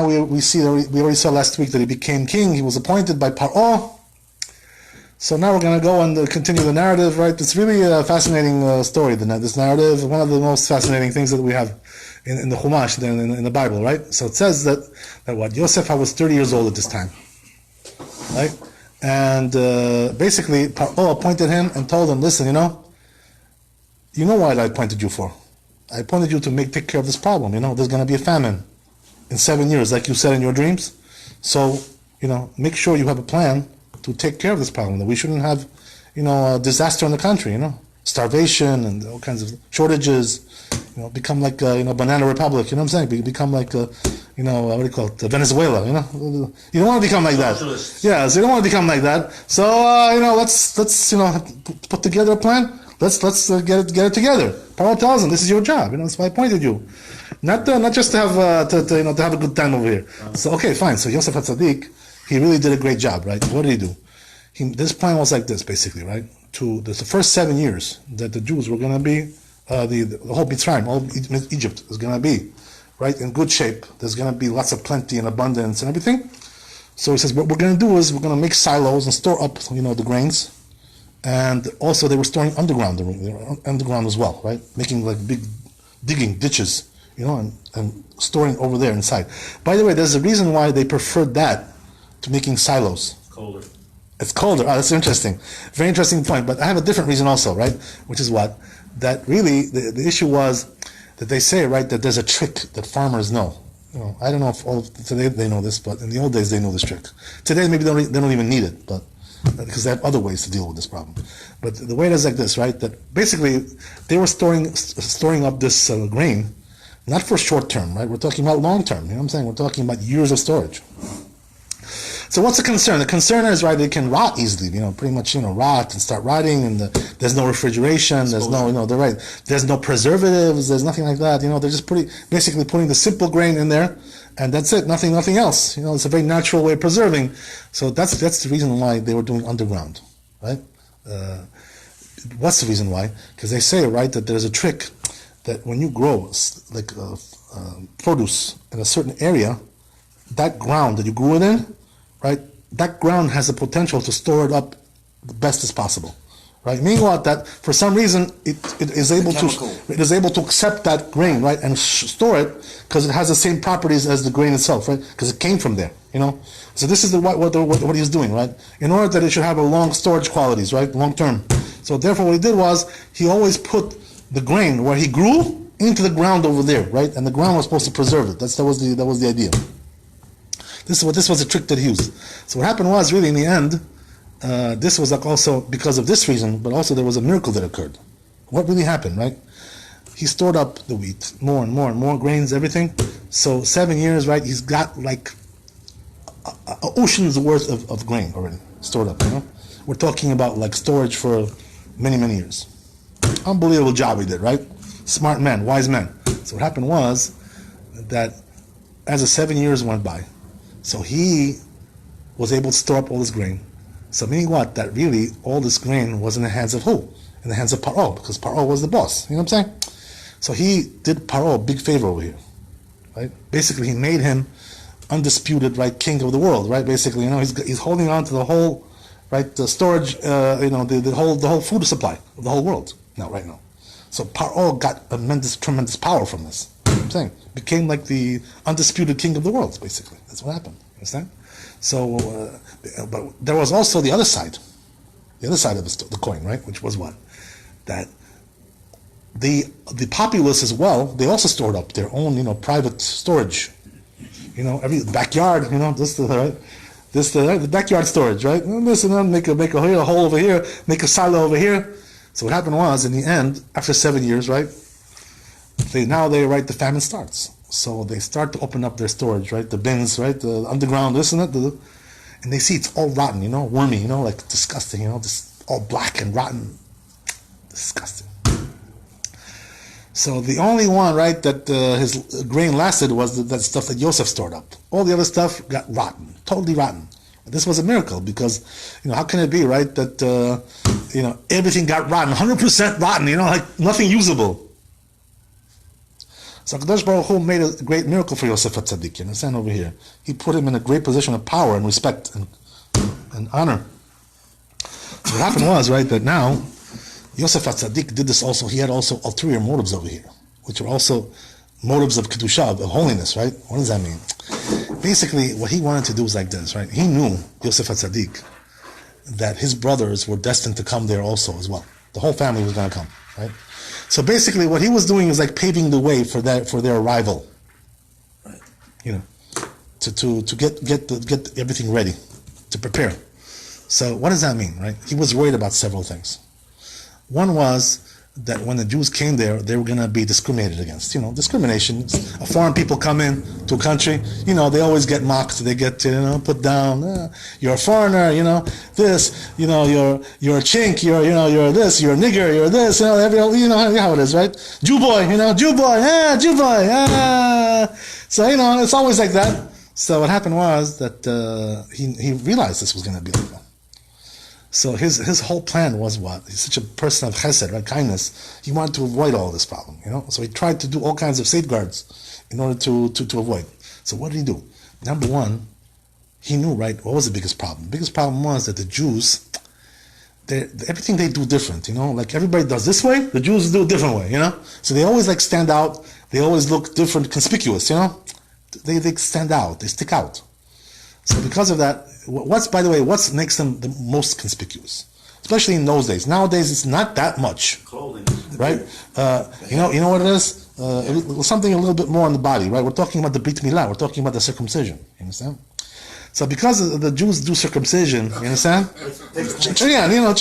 we see that we already saw last week that he became king. He was appointed by Paro. So now we're going to go and continue the narrative, right? It's really a fascinating story, this narrative. One of the most fascinating things that we have in the Chumash, in the Bible, right? So it says that what? Yosef was 30 years old at this time, right? And basically, Paro appointed him and told him, listen, you know what I appointed you for? I appointed you to take care of this problem. There's going to be a famine in 7 years, like you said in your dreams. So, make sure you have a plan to take care of this problem, that we shouldn't have, a disaster in the country, starvation and all kinds of shortages, become like a, banana republic, you know what I'm saying? Become like a, what do you call it, Venezuela, You don't want to become like that. Yeah, so you don't want to become like that. So, let's put together a plan. Let's get it together. Paro tells him, this is your job, that's why I appointed you. Not just to have, to have a good time over here. So, okay, fine. So Yosef HaTzadik, he really did a great job, right? What did he do? This plan was like this, basically, right? The first 7 years that the Jews were going to be, the whole Mitzrayim, all Egypt is going to be, right, in good shape. There's going to be lots of plenty and abundance and everything. So he says, what we're going to do is we're going to make silos and store up, the grains. And also they were storing underground as well, right? Making like big digging ditches, and storing over there inside. By the way, there's a reason why they preferred that to making silos. Colder. It's colder. Oh, that's interesting. Very interesting point. But I have a different reason also, right? Which is what? That really, the issue was that they say, right, that there's a trick that farmers know. I don't know if today they know this, but in the old days they know this trick. Today maybe they don't even need it, but because they have other ways to deal with this problem. But the way it is like this, right? That basically they were storing up this grain, not for short term, right? We're talking about long term. You know what I'm saying? We're talking about years of storage. So what's the concern? The concern is, right, they can rot easily, pretty much, rot and start rotting, and there's no refrigeration, there's no, they're right, there's no preservatives, there's nothing like that, they're just basically putting the simple grain in there, and that's it, nothing else, it's a very natural way of preserving. So that's the reason why they were doing underground, right? What's the reason why? Because they say, right, that there's a trick that when you grow, like produce in a certain area, that ground that you grew it in, right? That ground has the potential to store it up the best as possible, right? Meaning what? That for some reason it is able to accept that grain, right, and store it because it has the same properties as the grain itself, right? Because it came from there, So this is what he's doing, right? In order that it should have a long storage qualities, right, long term. So therefore, what he did was he always put the grain where he grew into the ground over there, right? And the ground was supposed to preserve it. That was the idea. This was a trick that he used. So what happened was, really, in the end, this was like also because of this reason, but also there was a miracle that occurred. What really happened, right? He stored up the wheat, more and more and more grains, everything. So 7 years, right, he's got like a ocean's worth of grain already stored up, We're talking about like storage for many, many years. Unbelievable job he did, right? Smart man, wise man. So what happened was that as the 7 years went by, so he was able to store up all this grain. So meaning what? That really all this grain was in the hands of who? In the hands of Paro, because Paro was the boss. You know what I'm saying? So he did Paro a big favor over here, right? Basically, he made him undisputed, right, king of the world, right? Basically, he's holding on to the whole, right, the storage, the whole food supply of the whole world right now. So Paro got tremendous power from this. You know what I'm saying? Became like the undisputed king of the world, basically. That's what happened. You understand? So, but there was also the other side of the coin, right? Which was what? That the populace as well, they also stored up their own, private storage. Every backyard, the backyard storage, right? This and then make a hole over here, make a silo over here. So what happened was, in the end, after 7 years, right? The famine starts. So they start to open up their storage, right? The bins, right? The underground, this and that. And they see it's all rotten, wormy, like disgusting, just all black and rotten. Disgusting. So the only one, right, that his grain lasted was that stuff that Yosef stored up. All the other stuff got rotten, totally rotten. This was a miracle because, how can it be, right, that, everything got rotten, 100% rotten, like nothing usable. So HaKadosh Baruch Hu made a great miracle for Yosef HaTzadik. You understand over here? He put him in a great position of power and respect and honor. So what happened was, right, that now Yosef HaTzadik did this also. He had also ulterior motives over here, which were also motives of Kedusha, of holiness, right? What does that mean? Basically, what he wanted to do was like this, right? He knew, Yosef HaTzadik, that his brothers were destined to come there also as well. The whole family was going to come, right? So basically, what he was doing is like paving the way for their arrival, right? You know, to get everything ready, to prepare. So what does that mean, right? He was worried about several things. One was that when the Jews came there, they were going to be discriminated against. You know, discrimination. Foreign people come in to a country, you know, they always get mocked. They get, you know, put down. You're a foreigner, you know, this, you know, you're a chink, you're this, you're a nigger, you're this, you know how it is, right? Jew boy, you know, Jew boy, Jew boy, So, you know, it's always like that. So what happened was that he realized this was going to be like that. So his whole plan was what? He's such a person of chesed, right? Kindness. He wanted to avoid all this problem, you know? So he tried to do all kinds of safeguards in order to avoid. So what did he do? Number one, he knew, right, what was the biggest problem? The biggest problem was that the Jews, everything they do different, you know? Like everybody does this way, the Jews do a different way, you know? So they always like stand out, they always look different, conspicuous, you know? They stand out, they stick out. So because of that, what makes them the most conspicuous? Especially in those days. Nowadays, it's not that much. Clothing. Right? You know what it is? Something a little bit more on the body, right? We're talking about the Brit Milah. We're talking about the circumcision. You understand? So because the Jews do circumcision, you understand? Chirian, you know.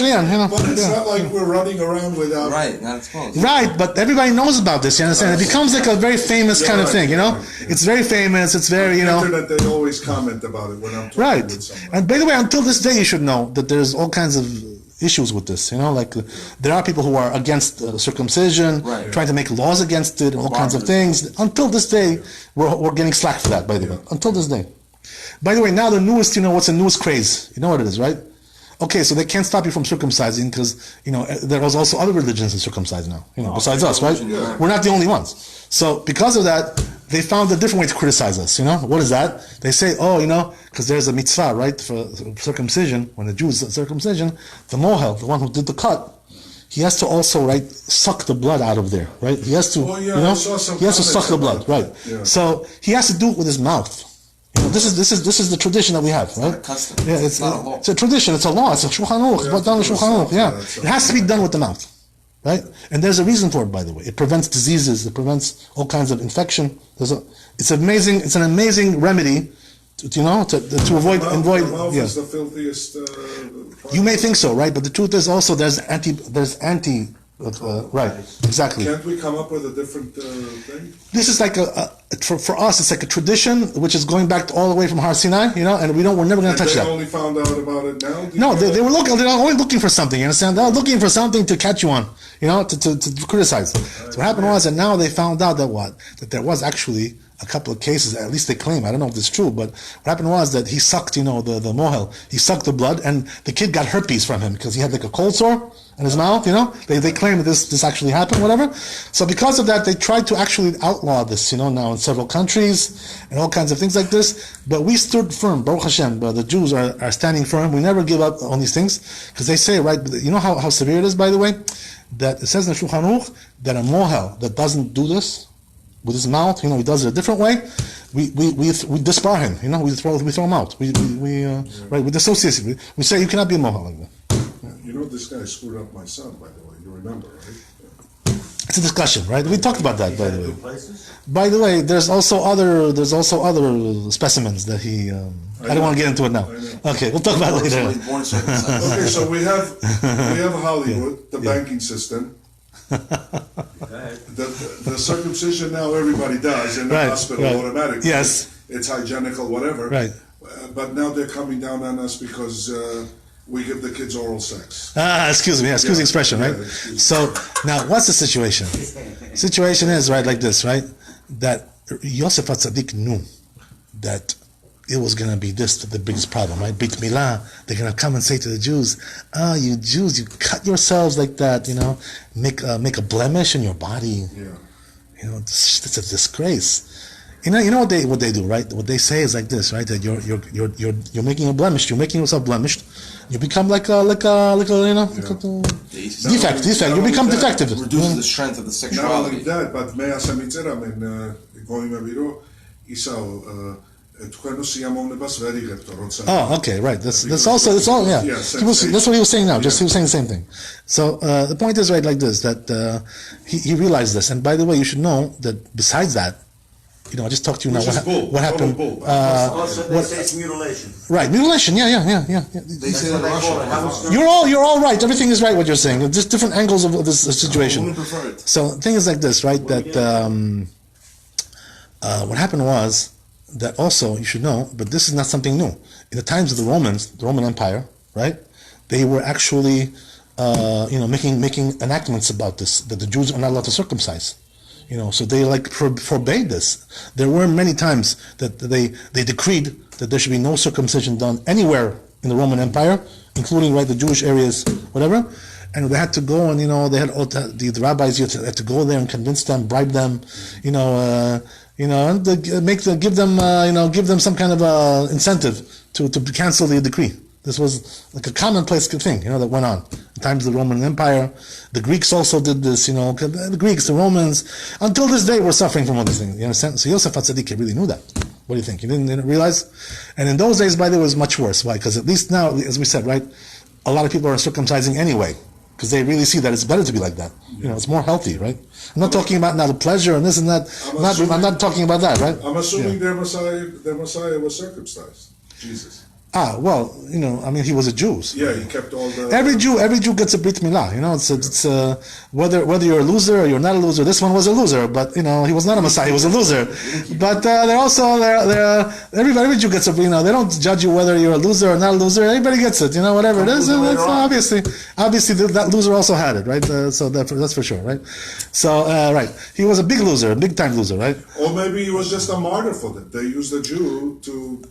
But it's not like we're running around without... Right, not exposed. Right, but everybody knows about this, you understand? It becomes like a very famous kind of thing, you know? It's very famous, it's very, you know... On the internet, they always comment about it when I'm talking with somebody. And by the way, until this day, you should know that there's all kinds of issues with this, you know? Like, there are people who are against circumcision, trying to make laws against it, and all kinds of things. Until this day, we're getting slack for that, by the way. Until this day. By the way, now the newest, you know, what's the newest craze? You know what it is, right? Okay, so they can't stop you from circumcising because, you know, there was also other religions that circumcise now, you know, besides us, right? Yeah. We're not the only ones. So because of that, they found a different way to criticize us, you know? What is that? They say, oh, you know, because there's a mitzvah, right, for circumcision, when the Jews circumcision, the mohel, the one who did the cut, he has to also, right, suck the blood out of there, right? He has to, you know, he has to suck the blood, right? Yeah. So he has to do it with his mouth. You know, this is the tradition that we have, right? It's yeah, it's a tradition. It's a law. It's a Shulchan Aruch. It's down the Shulchan Aruch. Yeah, it has to be done with the mouth, right? And there's a reason for it, by the way. It prevents diseases. It prevents all kinds of infection. It's amazing. It's an amazing remedy, to avoid. The mouth is the filthiest. You may think so, right? But the truth is also there's anti. Right, exactly. Can't we come up with a different thing? This is like for us, it's like a tradition which is going back all the way from Har Sinai, you know, and we're never going to touch that. They only found out about it now? No, they're only looking for something, you understand? They're looking for something to catch you on, you know, to criticize. So what happened was that now they found out that there was actually a couple of cases, at least they claim, I don't know if it's true, but what happened was that he sucked, you know, the mohel, he sucked the blood, and the kid got herpes from him because he had like a cold sore in his mouth, you know. They claim that this actually happened, whatever. So because of that, they tried to actually outlaw this, you know, now in several countries and all kinds of things like this. But we stood firm, Baruch Hashem. But the Jews are standing firm. We never give up on these things because they say, right, you know how severe it is, by the way, that it says in the Shulchan Aruch that a mohel that doesn't do this with his mouth, you know, he does it a different way. We disbar him, you know, we throw him out. We dissociate him. We say you cannot be a mohel like that. You know, this guy screwed up my son, by the way. You remember, right? It's a discussion, right? We talked about that, by the way. By the way, there's also other specimens that he. I don't want to get into it now. Okay, we'll talk about it later. Okay, so we have Hollywood, the banking system. The circumcision now everybody does in the hospital automatically. Yes, it's hygienical, whatever. Right. But now they're coming down on us because we give the kids oral sex. Excuse me. Excuse the expression, right? So now, what's the situation? Situation is right like this, right? That Yosef HaTzadik knew that it was going to be the biggest problem, right? Brit Milah, they're going to come and say to the Jews, you Jews, you cut yourselves like that, you know, make a blemish in your body. Yeah. It's a disgrace. You know what they do, right? What they say is like this, right? That you're making a blemish. You're making yourself blemished. You become like a defect. You become defective. Reduces the strength of the sexuality. Not only that, but me asamitzera men going meviro isao. Oh, okay, right. That's also yeah. That's what he was saying now. He was saying the same thing. So the point is right like this, that he realized this. And by the way, you should know that besides that, I just talked to you now. What happened? They say it's mutilation. Right, mutilation. Yeah. They say that Russia. You're all right. Everything is right. What you're saying. Just different angles of this situation. Women prefer it. So the thing is like this, right? That what happened was that also you should know, but this is not something new. In the times of the Romans, the Roman Empire, right? They were actually, making enactments about this, that the Jews are not allowed to circumcise. So they forbade this. There were many times that they decreed that there should be no circumcision done anywhere in the Roman Empire, including the Jewish areas, whatever. And they had to go and they had the rabbis had to go there and convince them, bribe them, and give them some kind of incentive to cancel the decree. This was like a commonplace thing, that went on in times of the Roman Empire. The Greeks also did this, the Greeks, the Romans, until this day we're suffering from all these things. You understand? So Yosef HaTzadik really knew that. What do you think? He didn't realize? And in those days, by the way, it was much worse. Why? Because at least now, as we said, right, a lot of people are circumcising anyway, because they really see that it's better to be like that. It's more healthy, right? I'm not talking about now the pleasure and this and that. I'm not talking about that, right? I'm assuming their Messiah was circumcised. Jesus. Well, he was a Jew. So yeah, he kept all the... Every Jew gets a Brit Milah, it's whether you're a loser or you're not a loser. This one was a loser, but, he was not a Messiah, he was a loser. But every Jew gets a, they don't judge you whether you're a loser or not a loser. Everybody gets it, whatever it is. Obviously, that loser also had it, right? So that's for sure, right? So, right. He was a big loser, a big time loser, right? Or maybe he was just a martyr for them. They used the Jew to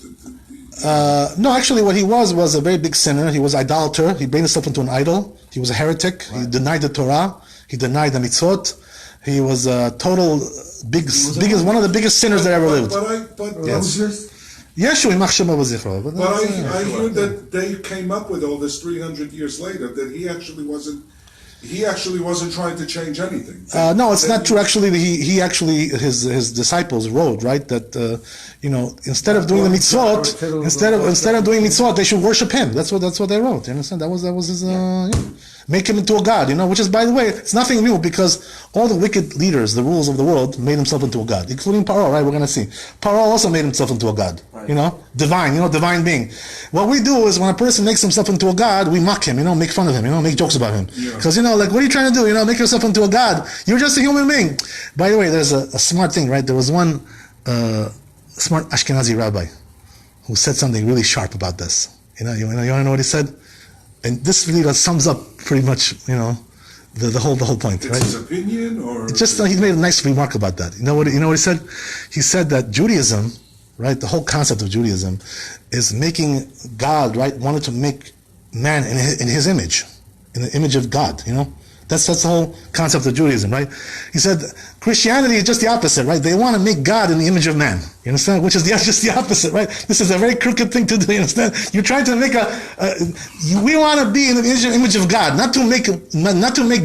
no, actually what he was a very big sinner. He was idolater. He made himself into an idol. He was a heretic. Right. He denied the Torah. He denied the mitzvot. He was a total one of the biggest sinners that ever lived. Yeshua Yimach Shemo V'Zichro. But I heard that they came up with all this 300 years later, that he actually wasn't trying to change anything. No, it's not true. Actually, his disciples wrote, right, that instead of doing the mitzvot, instead of doing mitzvot, they should worship him. That's what they wrote. You understand? That was his. Make him into a god, which is, by the way, it's nothing new, because all the wicked leaders, the rulers of the world, made himself into a god, including Paro, right? We're going to see. Paro also made himself into a god, right. Divine being. What we do is when a person makes himself into a god, we mock him, make fun of him, make jokes about him. Because, what are you trying to do? Make yourself into a god. You're just a human being. By the way, there's a smart thing, right? There was one smart Ashkenazi rabbi who said something really sharp about this. You want to know what he said? And this really sums up pretty much, the whole point, right? It's his opinion, or he made a nice remark about that. You know what he said? He said that Judaism, right, the whole concept of Judaism, is making God, right, wanted to make man in his image, in the image of God. That's the whole concept of Judaism, right? He said Christianity is just the opposite, right? They want to make God in the image of man. You understand? Which is just the opposite, right? This is a very crooked thing to do. You understand? You're trying to make we want to be in the image of God, not to make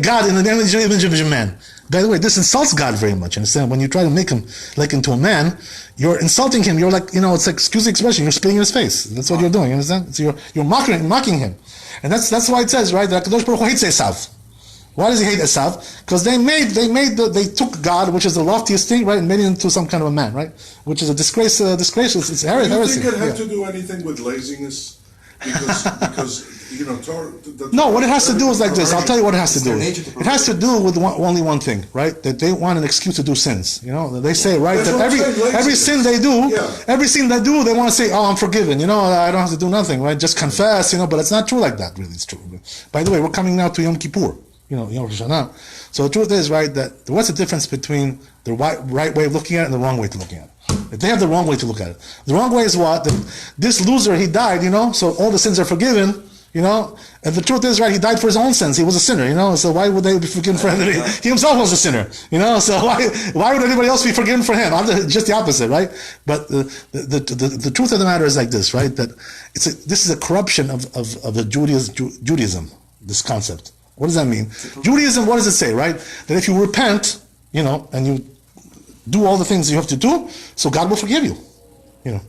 God in the image of man. By the way, this insults God very much. You understand? When you try to make him like into a man, you're insulting him. You're like, it's like, excuse the expression, you're spitting in his face. That's what you're doing. You understand? So you're mocking him, and that's why it says, right, that Kadosh Baruch Hu hates Esav. Why does he hate Esav? Because they took God, which is the loftiest thing, right, and made it into some kind of a man, right? Which is a disgrace. It's heresy. Do you think it had to do anything with laziness? Because no, what it has to do is like this. I'll tell you what it has to do. It has to do with only one thing, right? That they want an excuse to do sins. They say, right, that every sin they do, they want to say, oh, I'm forgiven. I don't have to do nothing, right? Just confess, but it's not true like that. Really, it's true. By the way, we're coming now to Yom Kippur. Yom Hashanah. So the truth is, right, that what's the difference between the right way of looking at it and the wrong way to looking at it? They have the wrong way to look at it. The wrong way is what? That this loser, he died, so all the sins are forgiven, You know, and the truth is, right, he died for his own sins. He was a sinner, you know, so why would they be forgiven for him? He himself was a sinner, you know, so why would anybody else be forgiven for him? Just the opposite, right? But the truth of the matter is like this, right, that this is a corruption of the Judaism, this concept. What does that mean? Judaism, what does it say, right? That if you repent, you know, and you do all the things you have to do, so God will forgive you, you know.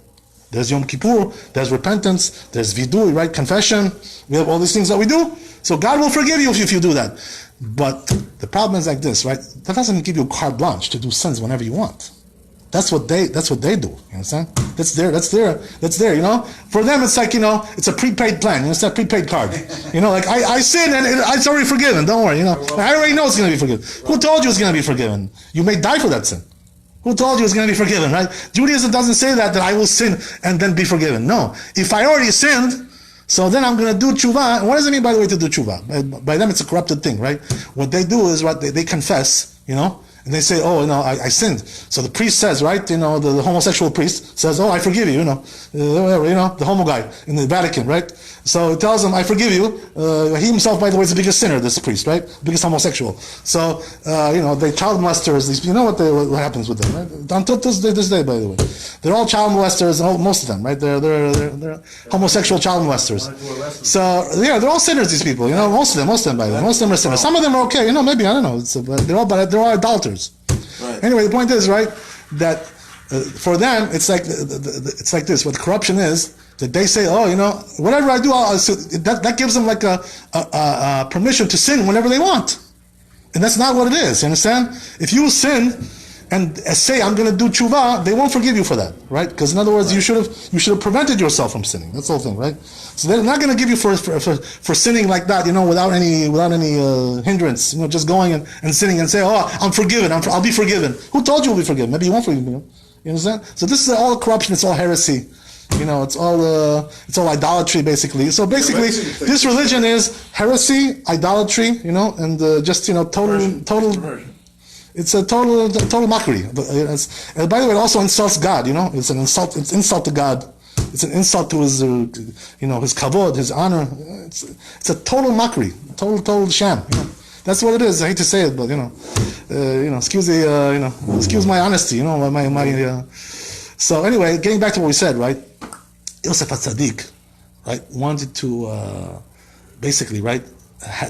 There's Yom Kippur, there's repentance, there's vidui, right? Confession. We have all these things that we do. So God will forgive you if you do that. But the problem is like this, right? That doesn't give you a carte blanche to do sins whenever you want. That's what they do. You understand? That's there, you know? For them, it's like, you know, it's a prepaid plan. You understand? Prepaid card. You know, like I sin and it's already forgiven. Don't worry, you know. I already know it's going to be forgiven. Who told you it's going to be forgiven? You may die for that sin. Who told you it's going to be forgiven, right? Judaism doesn't say that I will sin and then be forgiven. No. If I already sinned, so then I'm going to do tshuva. What does it mean, by the way, to do tshuva? By them, it's a corrupted thing, right? What they do is, right, they confess, you know, and they say, oh, you know, I sinned. So the priest says, right, you know, the homosexual priest says, oh, I forgive you, you know, the homo guy in the Vatican, right? So he tells him, I forgive you. He himself, by the way, is the biggest sinner, this priest, right? Biggest homosexual. So, you know, they child molesters. You know what happens with them, right? Until this day, by the way. They're all child molesters, most of them, right? They're homosexual child molesters. So, yeah, they're all sinners, these people, you know, most of them, by the way. Most of them are sinners. Some of them are okay, you know, maybe, I don't know. But they're all idolaters. Right. Anyway, the point is, right, that for them, it's like this. What corruption is, that they say, oh, you know, whatever I do, that gives them like a permission to sin whenever they want. And that's not what it is, you understand? If you sin and say, I'm going to do tshuva, they won't forgive you for that, right? Because in other words, you should have prevented yourself from sinning. That's the whole thing, right? So they're not going to give you for sinning like that, you know, without any hindrance, you know, just going and sinning and say, oh, I'm forgiven, I'll be forgiven. Who told you you'll be forgiven? Maybe you won't forgive me. You understand? So this is all corruption. It's all heresy. You know, it's all idolatry, basically. So basically, this religion is heresy, idolatry, you know, and just, you know, total. It's a total mockery. And by the way, it also insults God. You know, it's an insult. It's insult to God. It's an insult to his, you know, his kavod, his honor. It's a total mockery, total sham. You know, that's what it is. I hate to say it, but you know, excuse my honesty. You know, my. So anyway, getting back to what we said, right? Yosef HaTzadik, right, wanted to basically, right,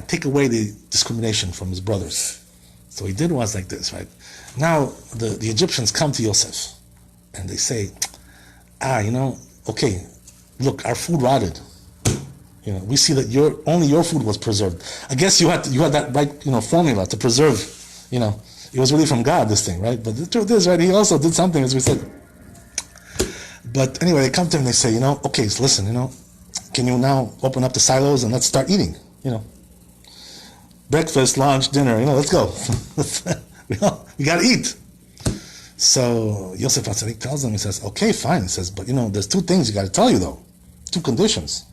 take away the discrimination from his brothers. So what he did was like this, right? Now the Egyptians come to Yosef and they say, you know, okay, look, our food rotted. You know, we see that only your food was preserved. I guess you had that right, you know, formula to preserve. You know, it was really from God, this thing, right? But the truth is, right, he also did something, as we said. But anyway, they come to him and they say, you know, okay, so listen, you know, can you now open up the silos and let's start eating, you know? Breakfast, lunch, dinner, you know, let's go. We got to eat. So Yosef HaTzadik tells them, he says, okay, fine. He says, but you know, there's two things you got to tell you though. Two conditions.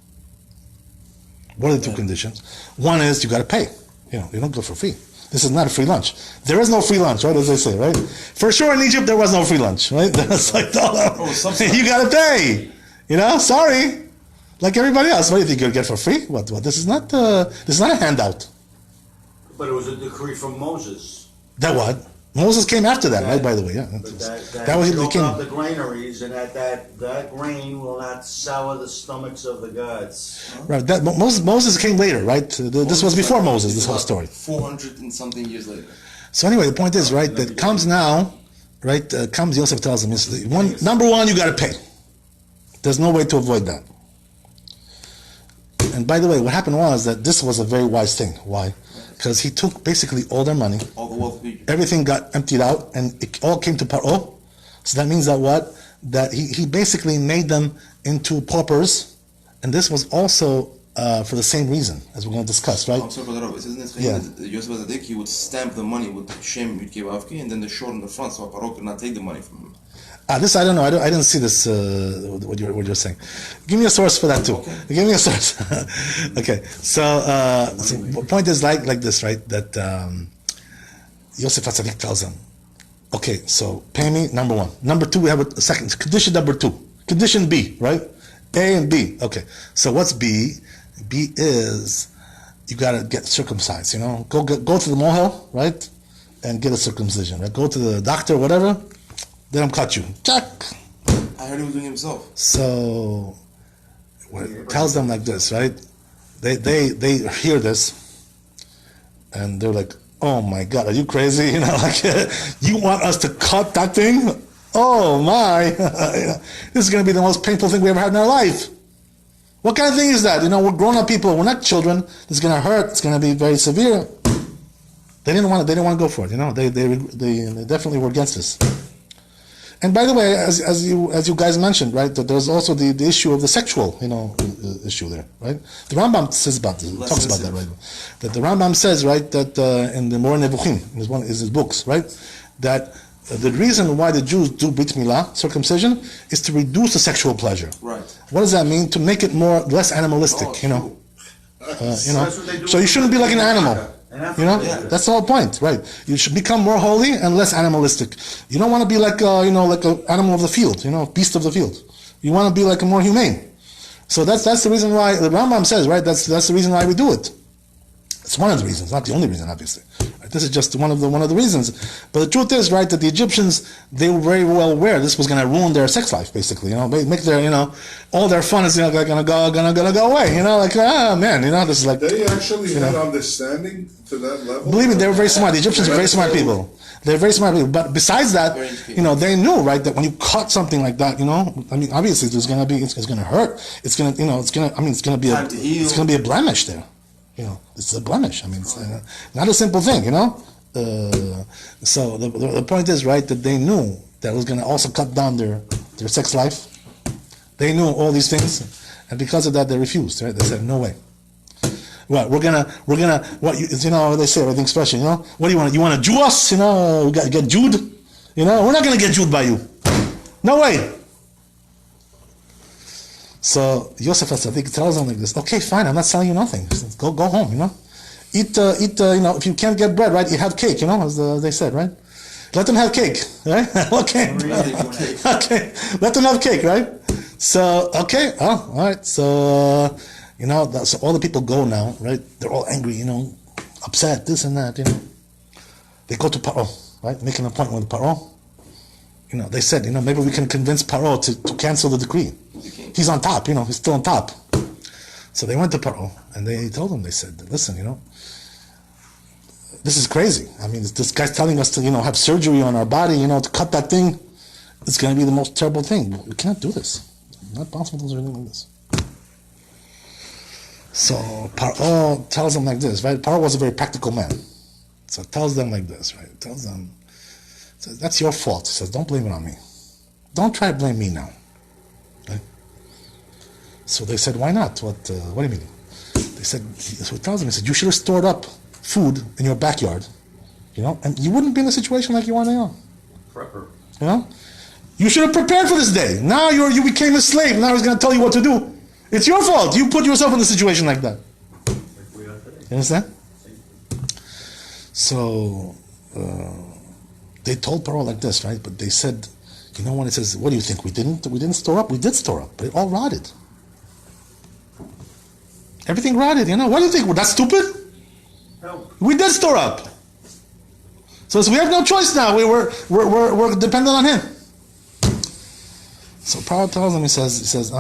What are the two conditions? One is you got to pay. You know, you don't go for free. This is not a free lunch. There is no free lunch, right? As they say, right? For sure in Egypt there was no free lunch, right? That's like, you got to pay. You know, sorry. Like everybody else. What do you think you'll get for free? What? This is not a handout. But it was a decree from Moses. That what? Moses came after that, right? By the way, yeah. That was the king. The granaries, and that grain will not sour the stomachs of the gods. Right. Moses came later, right? This was before Moses. This whole story. 400 and something years later. So anyway, the point is, right, that comes now, right? Comes Yosef tells him, number one, you got to pay. There's no way to avoid that. And by the way, what happened was that this was a very wise thing. Why? Because he took basically all their money, all the wealth of Egypt. Everything got emptied out, and it all came to Paro. So that means that what? That he basically made them into paupers, and this was also for the same reason, as we're going to discuss, right? I'm sorry for that, isn't it? Yeah. Yosef HaTzadik, he would stamp the money with Shem Yudke Vavke, and then the short in the front, so Paro could not take the money from him. This I don't know. I didn't see this. What you're saying. Give me a source for that too. Okay. Give me a source. Okay. So the point is like this, right? That Yosef HaTzadik tells him, okay, so pay me, number one. Number two, we have a second condition. Number two, condition B, right? A and B. Okay. So what's B? B is you gotta get circumcised. Go to the motel, right, and get a circumcision. Right? Go to the doctor, whatever. Let him cut you. Check. I heard he was doing it himself. So it tells them like this, right? They hear this, and they're like, "Oh my God, are you crazy? Like you want us to cut that thing? Oh my! This is going to be the most painful thing we ever had in our life. What kind of thing is that? We're grown-up people. We're not children. This is going to hurt. It's going to be very severe." They didn't want to go for it. They definitely were against this. And by the way, as you guys mentioned, right, that there's also the issue of the sexual, issue there, right? The Rambam says about this, talks about that, right? That the Rambam says, right, that in the Moreh Nevuchim, is his books, right, that the reason why the Jews do Brit Milah, circumcision, is to reduce the sexual pleasure. Right. What does that mean? To make it less animalistic, So you shouldn't be like an animal. That's the whole point, right? You should become more holy and less animalistic. You don't want to be like an animal of the field, beast of the field. You want to be like a more humane. So that's the reason why the Rambam says, right? That's the reason why we do it. It's one of the reasons, not the only reason, obviously. Right? This is just one of the reasons. But the truth is, right, that the Egyptians, they were very well aware this was going to ruin their sex life, basically. Make their, all their fun is going to go away. This is like. They actually had understanding to that level. Believe me, they were very smart. The Egyptians were very smart people. They're very smart people. But besides that, they knew, right, that when you cut something like that, obviously it's going to hurt. It's going to be a blemish there. It's a blemish. It's not a simple thing, So the point is, right, that they knew that was going to also cut down their sex life. They knew all these things, and because of that, they refused. Right? They said, "No way. What we're gonna what they say, right, the expression, what do you want? You want to Jew us? We got get Jewed? We're not going to get Jewed by you. No way." So Yosef HaTzadik tells them like this: "Okay, fine. I'm not selling you nothing. Just go home. Eat. If you can't get bread, right? You have cake. As they said, right? Let them have cake, right? Okay. Okay. Let them have cake, right? So okay. Oh, all right. So so all the people go now, right? They're all angry, upset, this and that, They go to Paro, right? Make an appointment with Paro. They said, maybe we can convince Paro to cancel the decree. He's on top, he's still on top. So they went to Paro, and they told him, they said, listen, this is crazy. This guy's telling us to, have surgery on our body, to cut that thing. It's going to be the most terrible thing. We can't do this. It's not possible to do anything like this. So Paro tells them like this, right? Paro was a very practical man. So it tells them like this, right? It tells them, says, that's your fault. He says, don't blame it on me. Don't try to blame me now. Okay? So they said, why not? What do you mean? They said, so he tells them, he said, you should have stored up food in your backyard, and you wouldn't be in a situation like you are now. Prepper. You should have prepared for this day. Now you became a slave. Now he's going to tell you what to do. It's your fault. You put yourself in a situation like that. You understand? So they told Paro like this, right? But they said, when it says, what do you think? We didn't store up. We did store up, but it all rotted. Everything rotted. What do you think? That's stupid? No. We did store up. So we have no choice now. We're dependent on him. So Paro tells him, he says,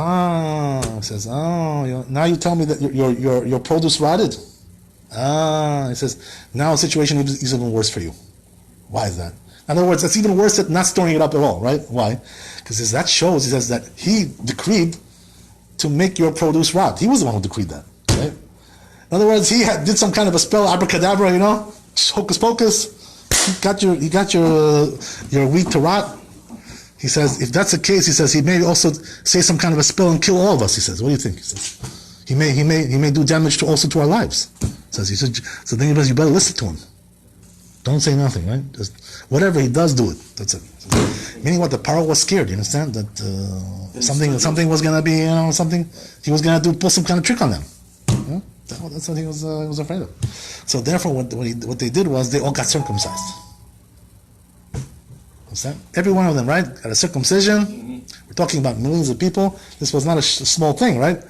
now you tell me that your produce rotted. He says, now the situation is even worse for you. Why is that? In other words, it's even worse than not storing it up at all, right? Why? Because that shows, he says, that he decreed to make your produce rot. He was the one who decreed that, right? In other words, he did some kind of a spell, abracadabra, hocus pocus. He got your wheat to rot. He says, if that's the case, he says, he may also say some kind of a spell and kill all of us, he says. What do you think? He says, he may do damage to our lives. So then he says, you better listen to him. Don't say nothing, right? Just whatever he does, do it. That's it. Meaning what? The Paro was scared, you understand? That something was going to be, something, he was going to pull some kind of trick on them. That's what he was afraid of. So therefore, what they did was, they all got circumcised. Every one of them, right? Got a circumcision. We're talking about millions of people. This was not a small thing, right?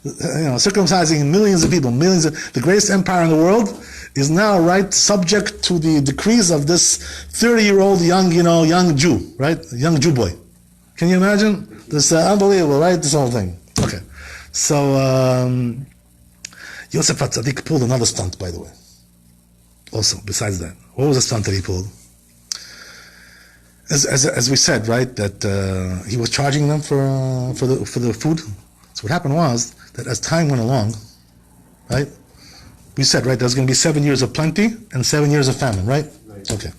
circumcising millions of people, the greatest empire in the world is now, right, subject to the decrees of this 30-year-old young Jew, right? Young Jew boy. Can you imagine? This unbelievable, right? This whole thing. Okay. So, Yosef HaTzadik pulled another stunt, by the way. Also, besides that. What was the stunt that he pulled? As we said, right, that he was charging them for the food. So what happened was that as time went along, right, we said, right, there's going to be 7 years of plenty and 7 years of famine, right? Okay.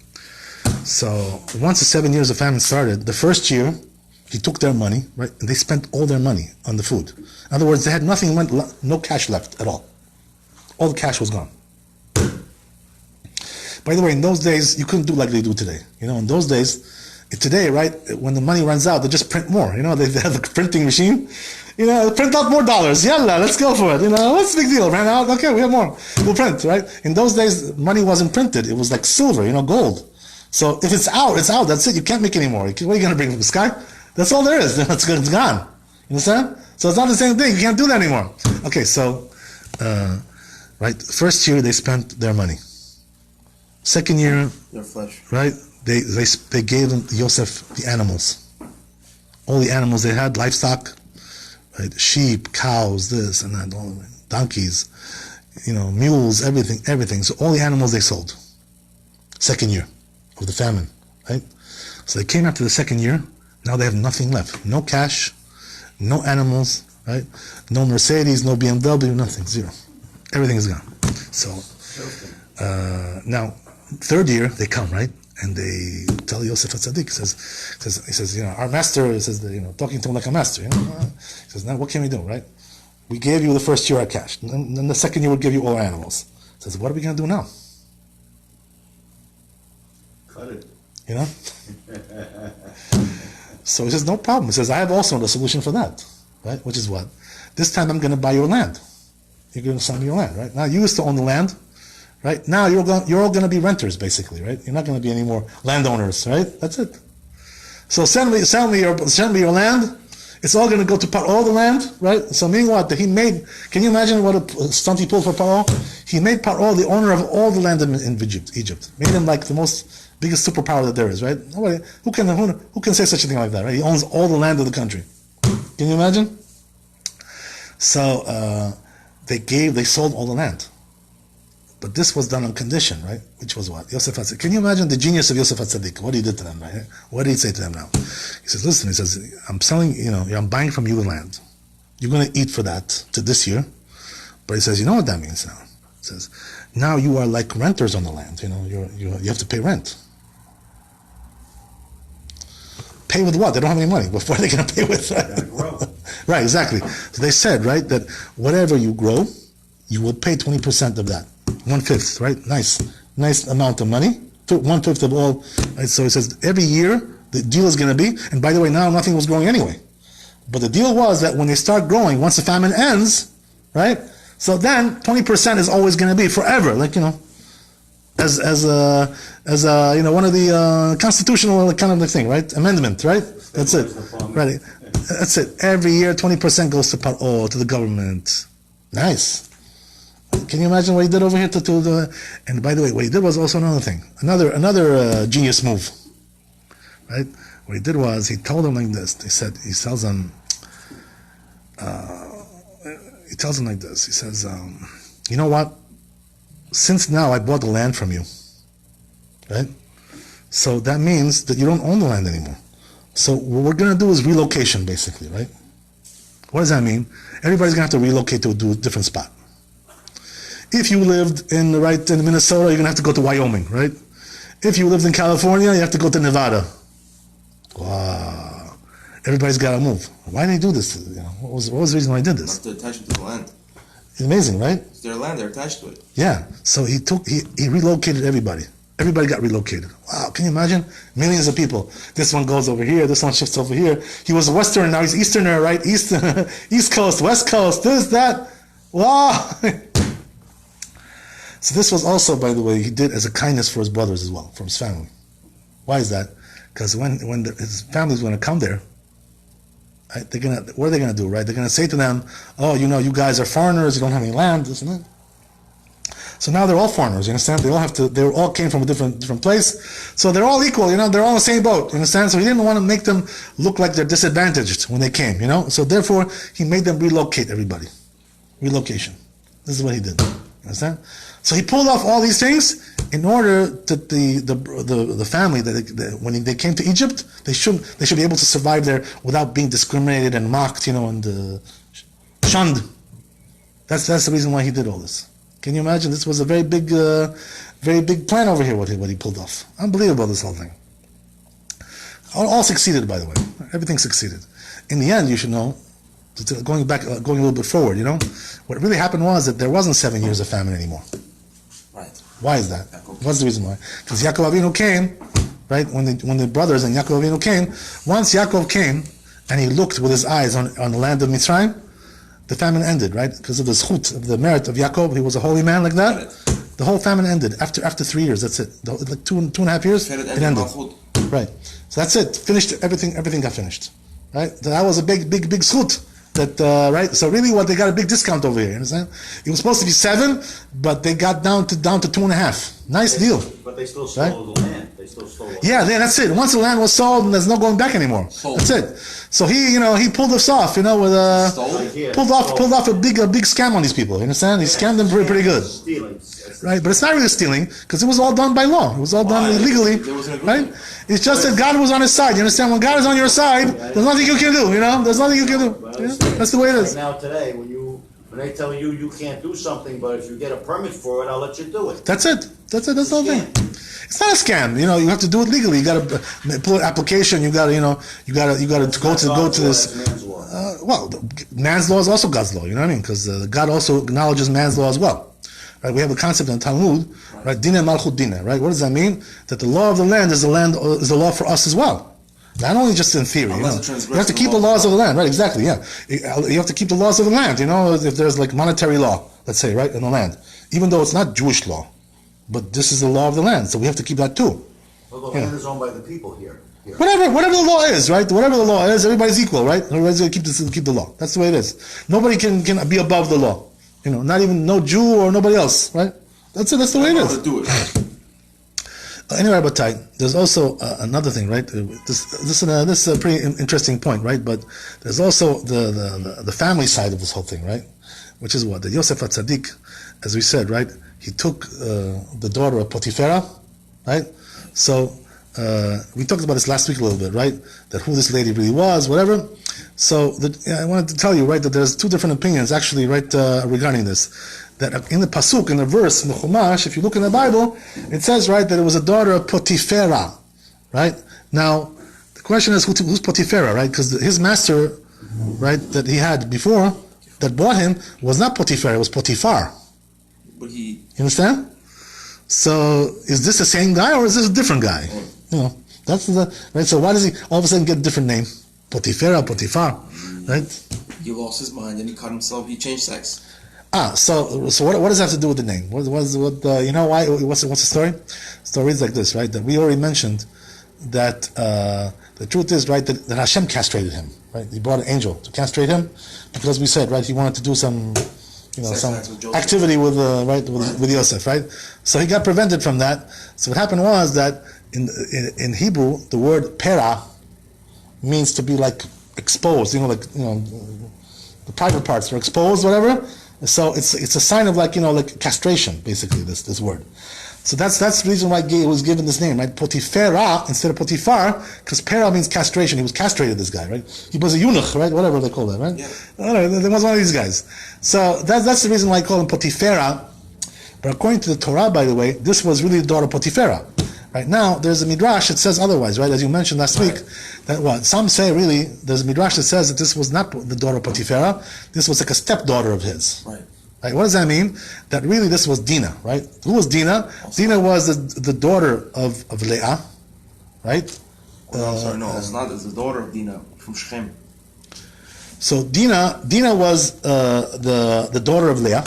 So once the 7 years of famine started, the first year, he took their money, right, and they spent all their money on the food. In other words, they had nothing, no cash left at all. All the cash was gone. By the way, in those days, you couldn't do like they do today. In those days, today, right, when the money runs out, they just print more. They have a printing machine. Print out more dollars. Yalla, let's go for it. What's the big deal? Ran out? Okay, we have more. We'll print, right? In those days, money wasn't printed. It was like silver, gold. So if it's out, it's out. That's it. You can't make any more. What are you going to bring from the sky? That's all there is. It's gone. You understand? So it's not the same thing. You can't do that anymore. Okay, so, right, first year they spent their money. Second year, their flesh. Right, they gave them Yosef the animals. All the animals they had, livestock, right, sheep, cows, this and that, all donkeys, mules, everything. So all the animals they sold. Second year of the famine, right? So they came after the second year. Now they have nothing left. No cash, no animals, right? No Mercedes, no BMW, nothing, zero. Everything is gone. So now, third year they come, right? And they tell Yosef HaTzadik, he says, our master, says, talking to him like a master, he says, now what can we do, right? We gave you the first year our cash, and then the second year we'll give you all our animals. He says, what are we going to do now? Cut it. So he says, no problem. He says, I have also the solution for that, right? Which is what? This time I'm going to buy your land. You're going to sell me your land, right? Now you used to own the land, right? Now you're all going to be renters, basically, right? You're not going to be any more landowners, right? That's it. So send me your land. It's all going to go to all the land, right? So meaning what? That he made. Can you imagine what a stunt he pulled for Paro? He made Paro the owner of all the land in Egypt. Made him like the biggest superpower that there is, right? Nobody who can say such a thing like that, right? He owns all the land of the country. Can you imagine? So they sold all the land. But this was done on condition, right? Which was what? Yosef HaTzadik. Can you imagine the genius of Yosef HaTzadik? What he did to them, right? What did he say to them now? He says, listen, I'm selling, I'm buying from you the land. You're going to eat for that to this year. But he says, you know what that means now? He says, now you are like renters on the land. You have to pay rent. Pay with what? They don't have any money. What are they going to pay with? Right, exactly. So they said, right, that whatever you grow, you will pay 20% of that. 1/5, right? Nice amount of money. 1/5 of all. Right? So it says every year the deal is going to be. And by the way, now nothing was growing anyway. But the deal was that when they start growing, once the famine ends, right? So then 20% is always going to be forever, like as one of the constitutional kind of thing, right? Amendment, right? That's it. Right. That's it. Every year 20% goes to Paro, to the government. Nice. Can you imagine what he did over here and by the way, what he did was also another thing. Another genius move. Right? What he did was, he told them like this. He tells them like this. He says, you know what? Since now I bought the land from you. Right? So that means that you don't own the land anymore. So what we're going to do is relocation, basically, right? What does that mean? Everybody's going to have to relocate to a different spot. If you lived in Minnesota, you're going to have to go to Wyoming, right? If you lived in California, you have to go to Nevada. Wow. Everybody's got to move. Why did they do this? What was the reason why they did this? To attach it to the land. It's amazing, right? It's their land, they're attached to it. Yeah. So he relocated everybody. Everybody got relocated. Wow, can you imagine? Millions of people. This one goes over here, this one shifts over here. He was a Westerner, now he's Easterner, right? East Coast, West Coast, this, that. Wow. So this was also, by the way, he did as a kindness for his brothers as well, from his family. Why is that? Because when his family was going to come there, Right? What are they gonna do? Right? They're gonna say to them, "Oh, you guys are foreigners. You don't have any land, this and that." So now they're all foreigners. You understand? They all came from a different place, so they're all equal. They're all in the same boat. You understand? So he didn't want to make them look like they're disadvantaged when they came. So therefore he made them relocate everybody. Relocation. This is what he did. You understand? So he pulled off all these things in order that the family that when they came to Egypt, they should be able to survive there without being discriminated and mocked, and shunned. That's the reason why he did all this. Can you imagine? This was a very big plan over here. What he pulled off, unbelievable. This whole thing. All succeeded, by the way. Everything succeeded. In the end, you should know. Going a little bit forward, what really happened was that there wasn't 7 years of famine anymore. Right. Why is that? What's the reason why? Because Yaakov Avinu came, right? When the brothers and Yaakov Avinu came, once Yaakov came and he looked with his eyes on the land of Mitzrayim, the famine ended, right? Because of the zchut, of the merit of Yaakov, he was a holy man like that. The whole famine ended after 3 years. That's it. Like two and a half years, it ended. Right. So that's it. Finished. Everything got finished. Right. That was a big zchut. That right. So really, they got a big discount over here. You understand? It was supposed to be 7, but they got down to 2.5. Nice deal. But they still stole the land. They still stole it. Yeah, that's it. Once the land was sold, there's no going back anymore. That's it. So he pulled this off. With pulled off a big scam on these people. You understand? He scammed them pretty good. Stealing. Right, but it's not really stealing because it was all done by law. It was all done illegally, right? It's just that God was on his side. You understand? When God is on your side, there's nothing you can do. There's nothing you can do. That's the way it is. Now today, when they tell you can't do something, but if you get a permit for it, I'll let you do it. That's it. That's the whole thing. It's not a scam. You have to do it legally. You got to pull an application. You got to go to this. Man's law is also God's law. You know what I mean? Because God also acknowledges man's law as well. Right? We have a concept in Talmud, right? Dina malchut dina. Right? What does that mean? That the law of the land is the law for us as well. Not only just in theory. You have to keep the laws of the land. Right? Exactly. Yeah. You have to keep the laws of the land. If there's like monetary law, let's say, right, in the land, even though it's not Jewish law, but this is the law of the land, so we have to keep that too. Well, the land is owned by the people here. Whatever the law is, right? Whatever the law is, everybody's equal, right? Everybody's going to keep the law. That's the way it is. Nobody can be above the law. Not even no Jew or nobody else, right? That's it. That's the way it is. Do it. Anyway, but there's also another thing, right? This is a pretty interesting point, right? But there's also the family side of this whole thing, right? Which is what? That Yosef HaTzadik, as we said, right? He took the daughter of Potiphera, right? So we talked about this last week a little bit, right? That who this lady really was, whatever. So I wanted to tell you, right, that there's 2 different opinions actually, right, regarding this. That in the pasuk, in the verse, in the Chumash, if you look in the Bible, it says, right, that it was a daughter of Potiphera, right? Now, the question is, who's Potiphera, right? Because his master, right, that he had before, that bought him, was not Potiphera, it was Potiphar. But you understand? So, is this the same guy or is this a different guy? That's right. So why does he all of a sudden get a different name? Potiphera, Potiphar, right? He lost his mind and he cut himself. He changed sex. So what does that have to do with the name? Why? What's the story? The story is like this, right? That we already mentioned that the truth is, right, that Hashem castrated him, right? He brought an angel to castrate him because we said, right, he wanted to do some activity with Yosef, right? So he got prevented from that. So what happened was that in Hebrew, the word pera means to be like exposed, the private parts are exposed, whatever. So it's a sign of like castration, basically, this word. So that's the reason why he was given this name, right? Potiphera instead of Potiphar, because pera means castration. He was castrated, this guy, right? He was a eunuch, right? Whatever they call that, right? Yeah. There was one of these guys. So that's the reason why I call him Potiphera. But according to the Torah, by the way, this was really the daughter of Potiphera. Right now, there's a midrash that says otherwise, right? As you mentioned last week, that some say really, there's a midrash that says that this was not the daughter of Potiphera, this was like a stepdaughter of his. Right. Right? What does that mean? That really this was Dinah, right? Who was Dinah? Dinah was the daughter of Leah, right? I'm sorry, no, it's not. It's the daughter of Dinah from Shechem. So Dinah was the daughter of Leah,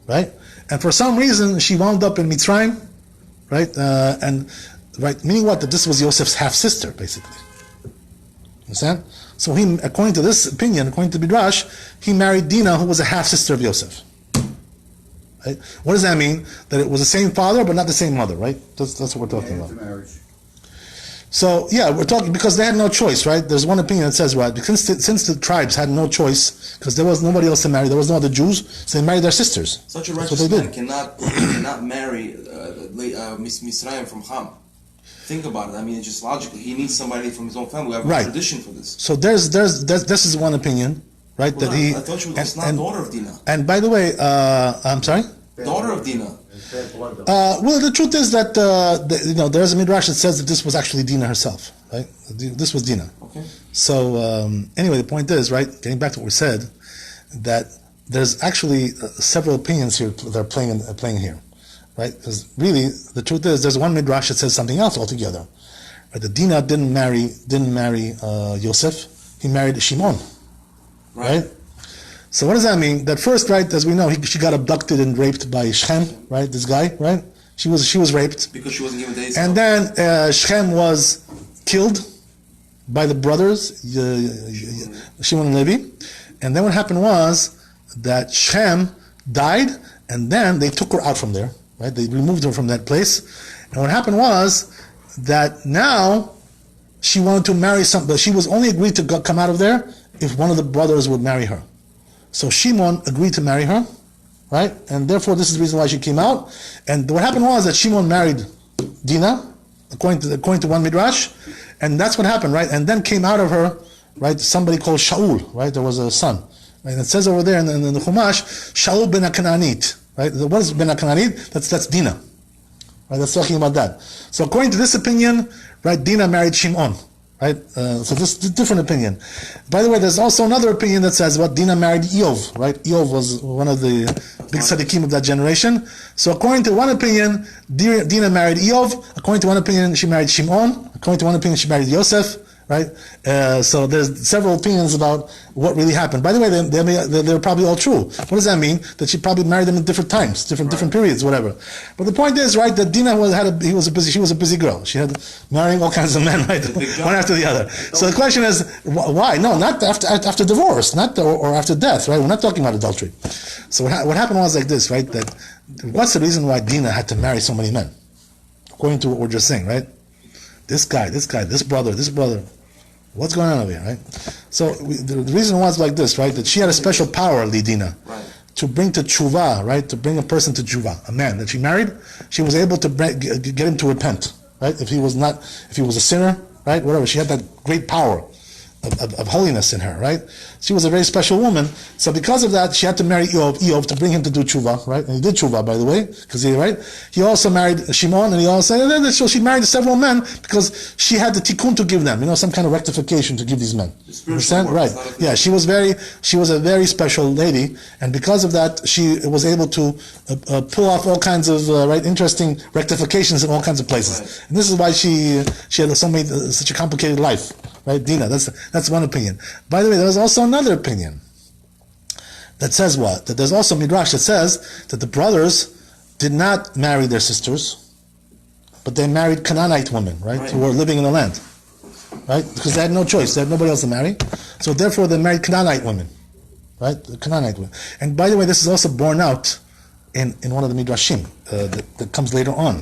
right? And for some reason she wound up in Mitzrayim. Right, meaning what? That this was Yosef's half sister, basically. Understand? So he, according to this opinion, according to Midrash, he married Dinah, who was a half sister of Yosef. Right? What does that mean? That it was the same father, but not the same mother, right? That's what we're talking about. So yeah, we're talking because they had no choice, right? There's one opinion that says, right, since the tribes had no choice, because there was nobody else to marry, there was no other Jews, so they married their sisters. Such a righteous man cannot marry Misraim from Ham. Think about it. I mean, it's just logical. He needs somebody from his own family. We have a tradition for this. So this is one opinion, right? Well, I thought she was not daughter of Dinah. And by the way, I'm sorry. Daughter of Dinah. Well, the truth is that there's a midrash that says that this was actually Dinah herself, right? This was Dinah. Okay. So anyway, the point is, right? Getting back to what we said, that there's actually several opinions here that are playing here, right? Because really, the truth is, there's one midrash that says something else altogether. Right? The Dinah didn't marry Yosef. He married Shimon, right? So what does that mean? That first, right, as we know, she got abducted and raped by Shechem, right? This guy, right? She was raped. Because she wasn't given days. And then Shechem was killed by the brothers, Shimon and Levi. And then what happened was that Shechem died, and then they took her out from there, right? They removed her from that place. And what happened was that now she wanted to marry but she was only agreed to come out of there if one of the brothers would marry her. So Shimon agreed to marry her, right? And therefore, this is the reason why she came out. And what happened was that Shimon married Dinah, according to one midrash, and that's what happened, right? And then came out of her, right, somebody called Shaul, right? There was a son. Right? And it says over there in the Chumash, Shaul ben HaKananit, right? What is ben HaKananit? That's Dinah, right? That's talking about that. So according to this opinion, right, Dinah married Shimon. Right, so this is a different opinion. By the way, there's also another opinion that says what Dinah married Eov. Right, Eov was one of the big tzaddikim of that generation. So according to one opinion, Dinah married Eov. According to one opinion, she married Shimon. According to one opinion, she married Yosef. Right, so there's several opinions about what really happened. By the way, they're probably all true. What does that mean? That she probably married them in different times, different periods, whatever. But the point is, right, that Dinah she was a busy girl. She had marrying all kinds of men, right, one after the other. So the question is, why? No, not after divorce, or after death, right? We're not talking about adultery. So what happened was like this, right? That what's the reason why Dinah had to marry so many men? According to what we're just saying, right? This guy, this brother. What's going on over here, right? So the reason was like this, right? That she had a special power, Lidina, right, to bring to tshuva, right? To bring a person to tshuva, a man that she married. She was able to get him to repent, right? If he was a sinner, right? Whatever. She had that great power of holiness in her, right? She was a very special woman. So because of that, she had to marry Eov to bring him to do tshuva, right? And he did tshuva, by the way, because he also married Shimon, and he also, so she married several men because she had the tikkun to give them, some kind of rectification to give these men. Understand? Right. Yeah, she was a very special lady, and because of that, she was able to pull off all kinds of interesting rectifications in all kinds of places. Right. And this is why she had such a complicated life. Right, Dinah, that's one opinion. By the way, there's also another opinion that says what? That there's also midrash that says that the brothers did not marry their sisters, but they married Canaanite women, right, who were living in the land, right? Because they had no choice, they had nobody else to marry, so therefore they married Canaanite women, right? The Canaanite women. And by the way, this is also borne out in one of the midrashim that comes later on.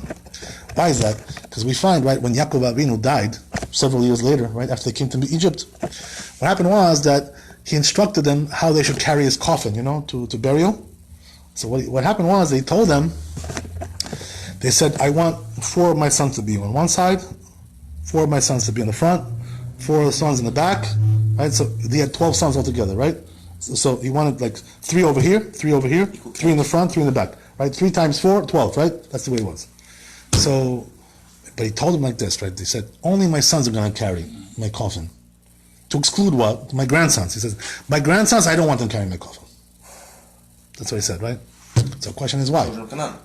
Why is that? Because we find, right, when Yaakov Avinu died, several years later, right, after they came to Egypt, what happened was that he instructed them how they should carry his coffin, to burial. So what happened was they told them, they said, I want 4 of my sons to be on one side, 4 of my sons to be in the front, 4 of the sons in the back, right? So they had 12 sons altogether, right? So he wanted like 3 over here, 3 over here, 3 in the front, 3 in the back, right? 3 times 4, 12, right? That's the way it was. So, but he told them like this, right? They said, only my sons are going to carry my coffin. To exclude what? My grandsons. He says, my grandsons, I don't want them carrying my coffin. That's what he said, right? So the question is why?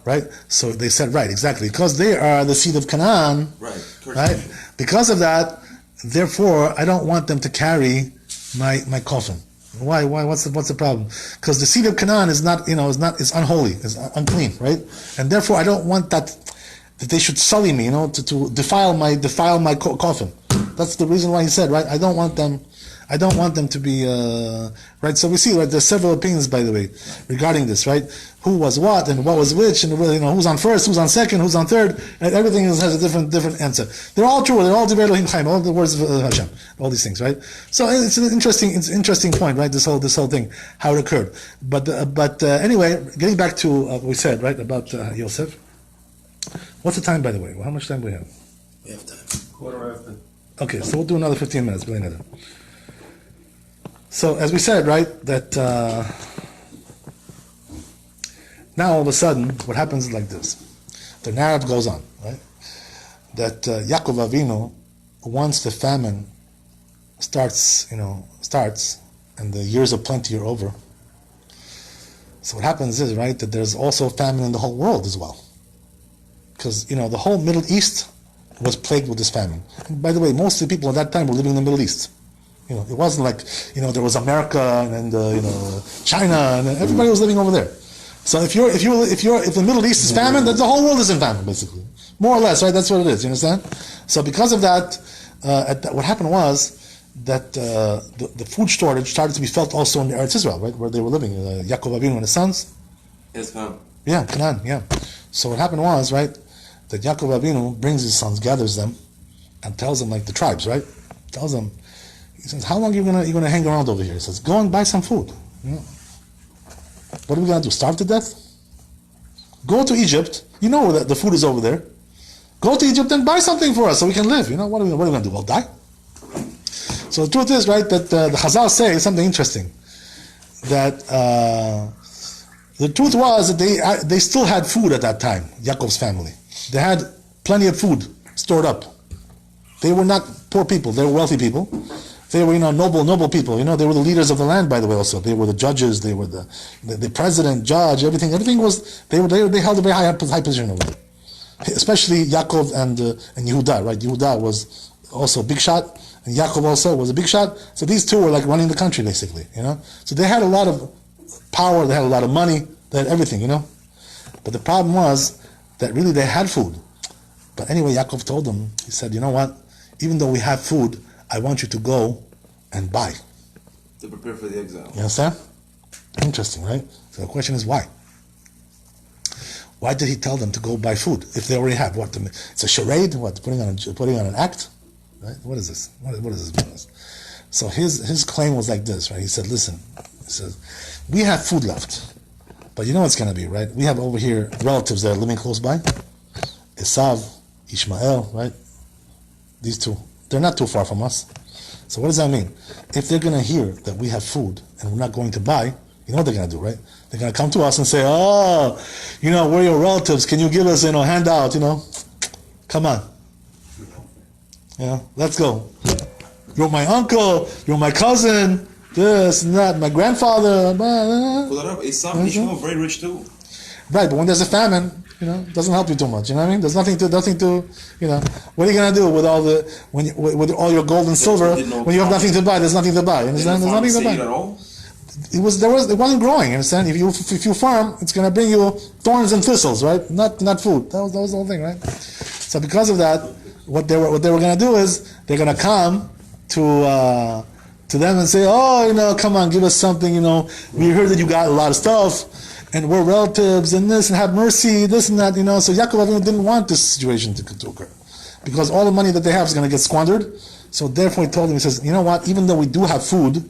Right? So they said, right, exactly. Because they are the seed of Canaan, right? Because of that, therefore, I don't want them to carry my coffin. Why? What's the problem? Because the seed of Canaan is not, is unholy, is unclean, right? And therefore, I don't want that they should sully me, to defile my coffin. That's the reason why he said, right? I don't want them to be, right? So we see, right, there's several opinions, by the way, regarding this, right? Who was what and what was which, and who's on first, who's on second, who's on third, and everything has a different answer. They're all true. They're all Divrei Elohim Chaim, all the words of Hashem, all these things, right? So it's an interesting point, right? This whole thing, how it occurred. But anyway, getting back to what we said, right, about Yosef. What's the time, by the way? How much time do we have? We have time. 1:15. Okay, so we'll do another 15 minutes. So, as we said, right, that now all of a sudden, what happens is like this. The narrative goes on, right? That Yaakov Avinu, once the famine starts, and the years of plenty are over. So what happens is, right, that there's also famine in the whole world as well. Because, the whole Middle East was plagued with this famine. And by the way, most of the people at that time were living in the Middle East. It wasn't like, there was America and China, and everybody was living over there. So if the Middle East is famine, then the whole world is in famine, basically. More or less, right? That's what it is, you understand? So because of that, what happened was that the food shortage started to be felt also in Eretz Israel, right? Where they were living, Yaakov Avinu and his sons. Yes, ma'am. Yeah, Canaan, yeah. So what happened was, right, that Yaakov Avinu brings his sons, gathers them, and tells them, like the tribes, right? Tells them, he says, how long are you gonna hang around over here? He says, go and buy some food. What are we gonna do? Starve to death? Go to Egypt. You know that the food is over there. Go to Egypt and buy something for us so we can live. What are we gonna do? We'll die? So the truth is, right, that the Chazal say something interesting. That the truth was that they still had food at that time, Yaakov's family. They had plenty of food stored up. They were not poor people. They were wealthy people. They were, noble people. They were the leaders of the land, by the way. Also, they were the judges. They were the president, judge. Everything was. They held a very high position over there. Especially Yaakov and Yehuda, right? Yehuda was also a big shot, and Yaakov also was a big shot. So these two were like running the country, basically. So they had a lot of power. They had a lot of money. They had everything. But the problem was that really they had food. But anyway, Yaakov told them. He said, "You know what? Even though we have food, I want you to go and buy." To prepare for the exile. You understand? Interesting, right? So the question is why? Why did he tell them to go buy food if they already have? What? It's a charade? What? Putting on an act? Right? What is this? What is this business? So his claim was like this, right? He said, "Listen," he says, "we have food left, but you know what's going to be, right? We have over here relatives that are living close by, Esav, Ishmael, right? These two, they're not too far from us. So what does that mean? If they're going to hear that we have food and we're not going to buy, you know what they're going to do, right? They're going to come to us and say, oh, we're your relatives. Can you give us, handout, Come on. Let's go. You're my uncle. You're my cousin. This and that. My grandfather. Esav and Ishmael very rich too. Right, but when there's a famine, it doesn't help you too much. You know what I mean? There's nothing to. What are you gonna do with with all your gold and silver when you have nothing to buy? There's nothing to buy. You understand? There's nothing to buy. At all? It wasn't growing. You understand? If you farm, it's gonna bring you thorns and thistles, right? Not food. That was the whole thing, right? So because of that, what they were gonna do is they're gonna come to them and say, oh, come on, give us something. We heard that you got a lot of stuff. And we're relatives and this, and have mercy, this and that, So Yaakov Avinu didn't want this situation to occur. Because all the money that they have is going to get squandered. So therefore he told him, he says, you know what, even though we do have food,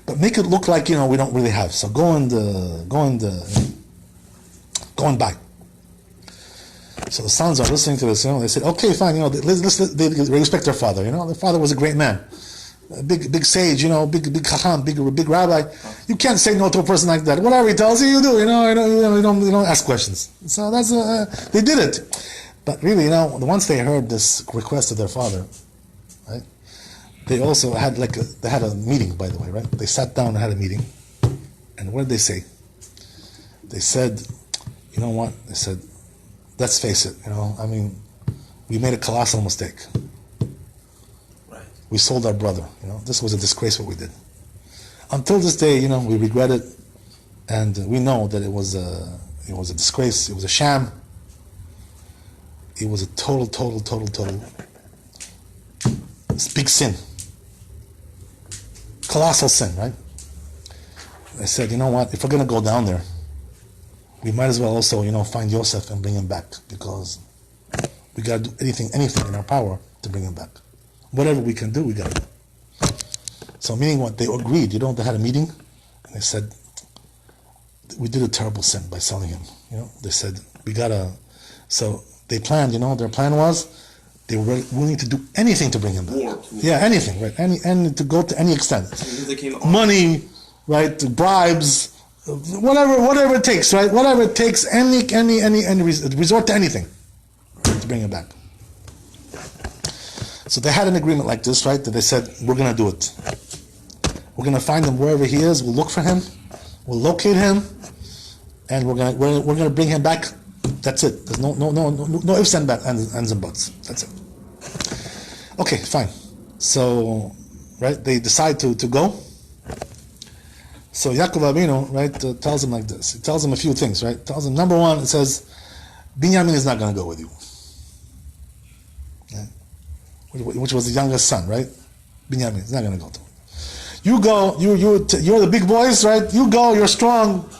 but make it look like, we don't really have. So go and buy. So the sons are listening to this, they said, okay, fine, they respect their father, Their father was a great man. A big sage, big chacham, big rabbi. You can't say no to a person like that. Whatever he tells you, you do. You don't ask questions. So that's they did it. But really, once they heard this request of their father, right? They also had they had a meeting, by the way, right? They sat down and had a meeting, and what did they say? They said, you know what? They said, let's face it. We made a colossal mistake. We sold our brother. This was a disgrace what we did. Until this day, we regret it, and we know that it was a disgrace. It was a sham. It was a total big sin. Colossal sin, right? I said, you know what, if we're going to go down there, we might as well also, find Yosef and bring him back, because we got to do anything in our power to bring him back. Whatever we can do, we got to do. So meaning what? They agreed, they had a meeting, and they said, we did a terrible sin by selling him. They said, we got to, so they planned, their plan was, they were willing to do anything to bring him back. War. Yeah, anything, right? And to go to any extent. Money, right? Bribes, whatever it takes, right? Whatever it takes, any resort to anything to bring him back. So they had an agreement like this, right? That they said, we're going to do it. We're going to find him wherever he is. We'll look for him. We'll locate him, and we're going to bring him back. That's it. There's no ifs and ands and buts. That's it. Okay, fine. So, right, they decide to go. So Yaakov Avinu, right, tells him like this. He tells him a few things, right? Tells him, number one, it says, Binyamin is not going to go with you. Yeah. Which was the youngest son, right? Binyamin is not going to go to him. You go, you're the big boys, right? You go, you're strong,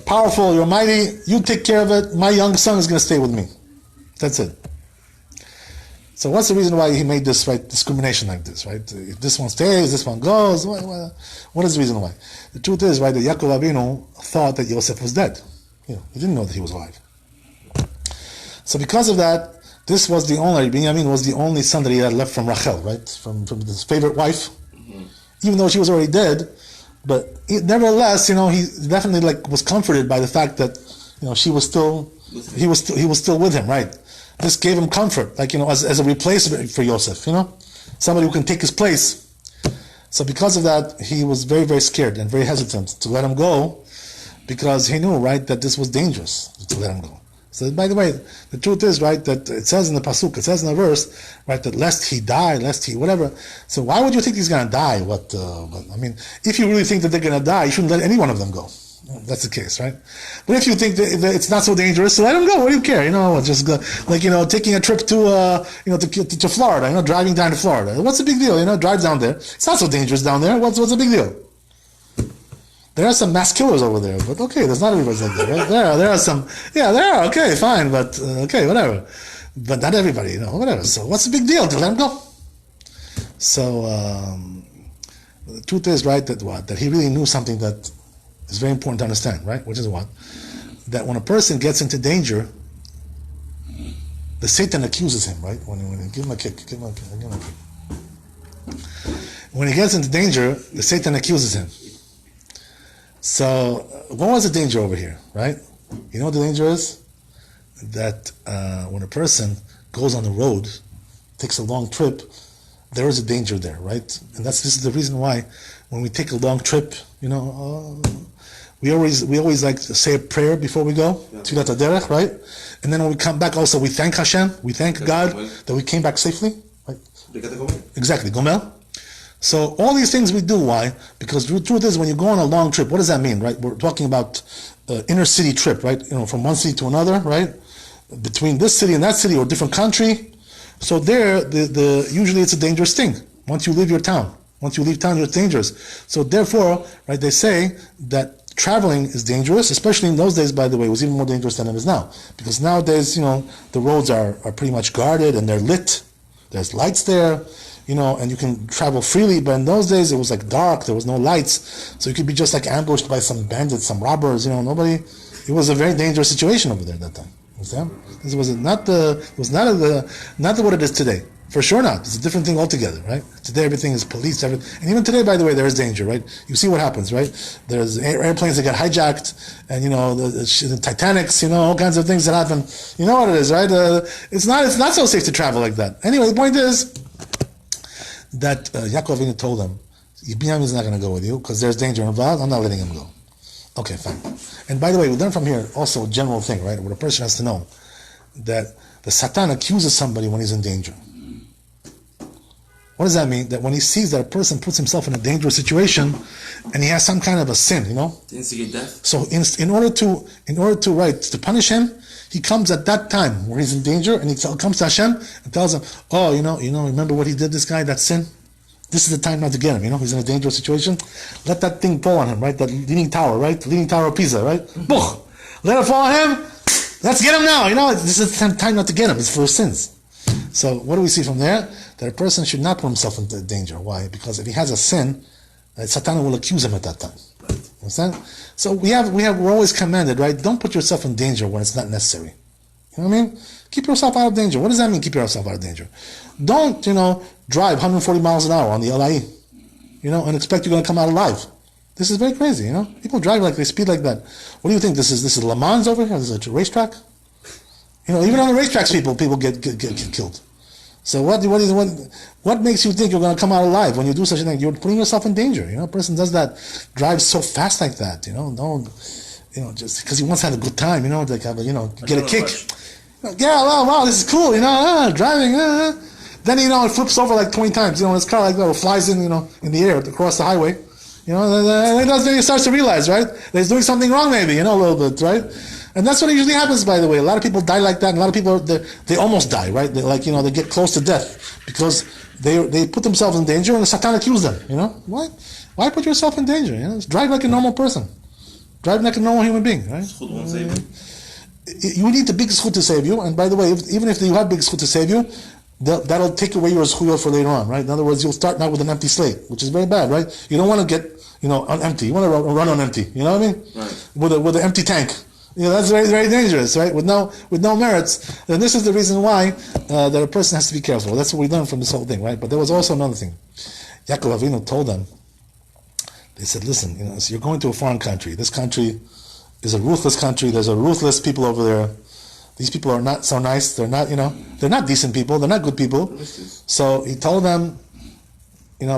powerful, you're mighty, you take care of it. My young son is going to stay with me. That's it. So what's the reason why he made this, right, discrimination like this, right? If this one stays, this one goes, what is the reason why? The truth is, right, that Yaakov Avinu thought that Yosef was dead. He didn't know that he was alive. So because of that, Binyamin was the only son that he had left from Rachel, right? From his favorite wife. Mm-hmm. Even though she was already dead, but nevertheless, he definitely was comforted by the fact that, he was still with him, right? This gave him comfort, as a replacement for Yosef, somebody who can take his place. So because of that, he was very, very scared and very hesitant to let him go, because he knew, right, that this was dangerous to let him go. So by the way, the truth is, right, that it says in the pasuk, it says in the verse, right, that lest he die, whatever. So why would you think he's going to die? If you really think that they're going to die, you shouldn't let any one of them go. That's the case, right? But if you think that it's not so dangerous, so let them go. What do you care? Just go, taking a trip to Florida. Driving down to Florida. What's the big deal? Drive down there. It's not so dangerous down there. What's the big deal? There are some mass killers over there, but okay, there's not everybody like that, right? There are some. Yeah, there are. Okay, fine, but okay, whatever. But not everybody, whatever. So what's the big deal? To let them go. So the truth is, right, that he really knew something that is very important to understand, right? Which is what? That when a person gets into danger, the Satan accuses him, right? When you give him a kick. When he gets into danger, the Satan accuses him. So, what was the danger over here, right? You know what the danger is? That when a person goes on the road, takes a long trip, there is a danger there, right? And this is the reason why when we take a long trip, we always like to say a prayer before we go, Tfilat HaDerech, right? And then when we come back also, we thank Hashem, we thank God that we came back safely, right? Exactly, Gomel. So all these things we do, why? Because the truth is, when you go on a long trip, what does that mean, right? We're talking about inner city trip, right? From one city to another, right? Between this city and that city, or different country. So there, usually it's a dangerous thing. Once you leave your town, it's dangerous. So therefore, right, they say that traveling is dangerous, especially in those days, by the way. It was even more dangerous than it is now. Because nowadays, the roads are pretty much guarded and they're lit. There's lights there. And you can travel freely, but in those days it was dark, there was no lights, so you could be just ambushed by some bandits, some robbers, it was a very dangerous situation over there at that time. Understand? This was not what it is today. For sure not. It's a different thing altogether, right? Today everything is policed, and even today, by the way, there is danger, right? You see what happens, right? There's airplanes that get hijacked, and the Titanics, all kinds of things that happen. You know what it is, right? It's not so safe to travel like that. Anyway, the point is that Yaakov Avinu told him, Binyamin is not going to go with you because there's danger involved. I'm not letting him go. Okay, fine. And by the way, we learn from here also a general thing, right? What a person has to know, that the Satan accuses somebody when he's in danger. What does that mean? That when he sees that a person puts himself in a dangerous situation and he has some kind of a sin, To instigate death. So in order to punish him, He comes at that time where he's in danger, and he comes to Hashem and tells him, "Oh, remember what he did? This guy, that sin. This is the time not to get him. He's in a dangerous situation. Let that thing fall on him, right? That leaning tower, right? The leaning tower of Pisa, right? Buch! Let it fall on him. Let's get him now. This is the time not to get him. It's for his sins." So what do we see from there? That a person should not put himself into danger. Why? Because if he has a sin, Satan will accuse him at that time. Understand? So we're always commanded, right? Don't put yourself in danger when it's not necessary. You know what I mean? Keep yourself out of danger. What does that mean, keep yourself out of danger? Don't, drive 140 miles an hour on the LIE, and expect you're going to come out alive. This is very crazy, People drive like they speed like that. What do you think? This is Le Mans over here? This is a racetrack? Even on the racetracks, people get killed. So what makes you think you're going to come out alive when you do such a thing? You're putting yourself in danger. A person does that, drives so fast like that. Don't, just because he wants to have a good time. Like have get a kick. Yeah, wow, this is cool. Driving. Then it flips over like 20 times. His car flies in in the air across the highway. Then he starts to realize, right, that he's doing something wrong, maybe a little bit, right. And that's what usually happens, by the way. A lot of people die like that, and a lot of people, they almost die, right? They get close to death because they put themselves in danger, and the Satan accused them, Why put yourself in danger, Just drive like a normal person. Drive like a normal human being, right? You need the big zchut to save you, and by the way, even if you have big zchut to save you, that'll take away your zchuyot for later on, right? In other words, you'll start now with an empty slate, which is very bad, right? You don't want to get, on empty. You want to run on empty, you know what I mean? Right. With an empty tank. That's very, very dangerous, right? With no merits. And this is the reason why that a person has to be careful. That's what we learned from this whole thing, right? But there was also another thing. Yaakov Avinu told them, they said, listen, so you're going to a foreign country. This country is a ruthless country. There's a ruthless people over there. These people are not so nice. They're not, they're not decent people. They're not good people. So he told them,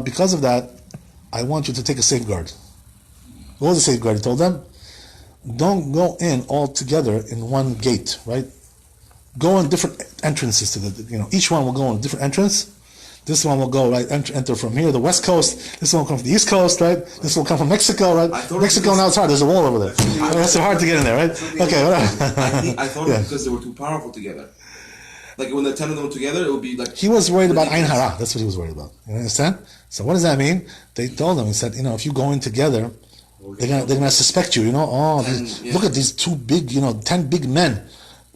because of that, I want you to take a safeguard. What was the safeguard? He told them, don't go in all together in one gate, right? Go in different entrances to the, each one will go in a different entrance. This one will go, right, enter from here, the west coast. This one will come from the east coast, right? This will come from Mexico, right? Mexico now it's hard. There's a wall over there. It's so hard to get in there, right? Okay, whatever. I thought because they were too powerful together. Like when the 10 of them were together, it would be like... He was worried about Ein Hara. That's what he was worried about. You understand? So what does that mean? They told him, he said, if you go in together, they're gonna suspect you, look at these two big, 10 big men,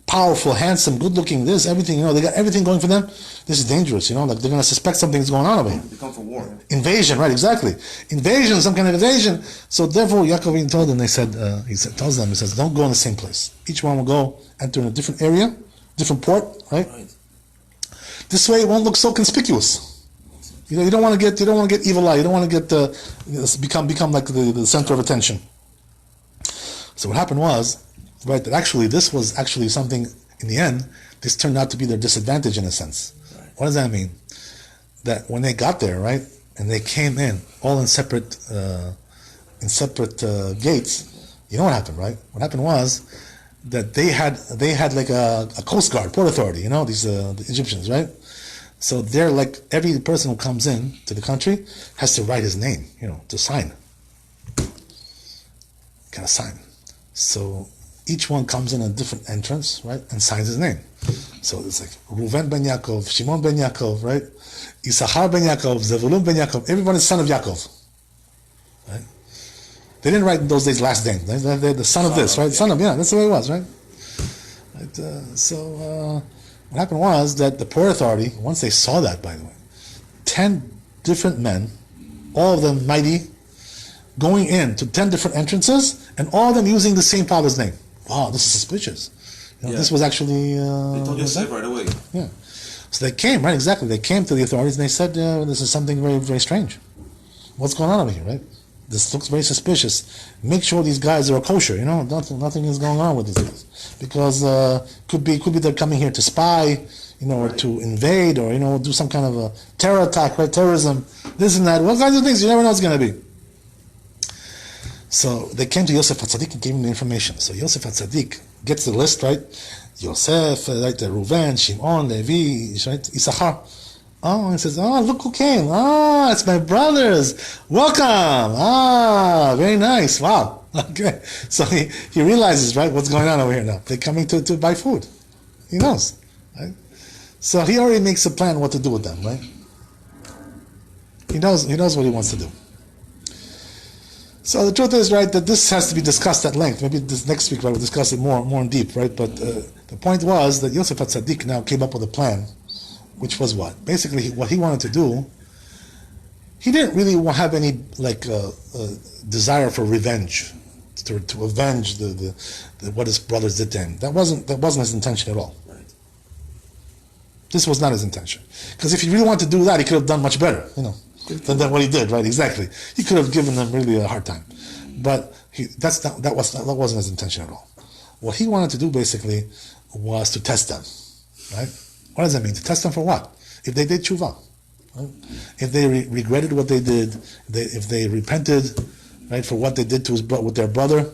powerful, handsome, good looking, this, everything, they got everything going for them. This is dangerous, like they're gonna suspect something's going on over here. They come for war. Invasion, right, exactly. Invasion, some kind of invasion. So therefore Yaakov told them, he says, don't go in the same place. Each one will go enter in a different area, different port, right? This way it won't look so conspicuous. You don't want to get evil eye. You don't want to get become like the center of attention. So what happened was, right, that actually this was actually something in the end. This turned out to be their disadvantage in a sense. Right. What does that mean? That when they got there, right, and they came in all in separate gates, you know what happened, right? What happened was that they had like a coast guard, port authority. These the Egyptians, right? So they're like, every person who comes in to the country has to write his name, to sign. Gotta sign. So each one comes in a different entrance, right, and signs his name. So it's like Reuven ben Yaakov, Shimon ben Yaakov, right, Issachar ben Yaakov, Zevulun ben Yaakov. Everyone is son of Yaakov. Right? They didn't write in those days last name. They're the son of this, right? Son of, that's the way it was, right? What happened was that the Port Authority, once they saw that, by the way, 10 different men, all of them mighty, going in to 10 different entrances, and all of them using the same father's name. Wow, this is suspicious. This was actually... they told Yosef right away. Yeah. So they came, right, exactly. They came to the authorities and they said, this is something very, very strange. What's going on over here, right? This looks very suspicious. Make sure these guys are kosher. Nothing is going on with these guys, because could be they're coming here to spy, or to invade, or do some kind of a terror attack, right? Terrorism, this and that. What kinds of things? You never know what's going to be. So they came to Yosef HaTzadik and gave him the information. So Yosef HaTzadik gets the list, right? Yosef, right? Reuven, Shimon, Levi, right? Issachar. Oh, he says, oh, look who came. Ah, it's my brothers. Welcome. Ah, very nice. Wow. Okay. So he realizes, right, what's going on over here now. They're coming to buy food. He knows, right? So he already makes a plan what to do with them, right? He knows what he wants to do. So the truth is, right, that this has to be discussed at length. Maybe this next week, right, we'll discuss it more in deep, right? But the point was that Yosef HaTzadik now came up with a plan, which was what? Basically, what he wanted to do, he didn't really have any desire for revenge, to avenge the what his brothers did to him. That wasn't his intention at all. Right. This was not his intention. Because if he really wanted to do that, he could have done much better, than what he did, right? Exactly. He could have given them really a hard time. But that wasn't his intention at all. What he wanted to do basically was to test them, right? What does that mean? To test them for what? If they did tshuva, right? If they regretted what they did, if they repented, right, for what they did with their brother,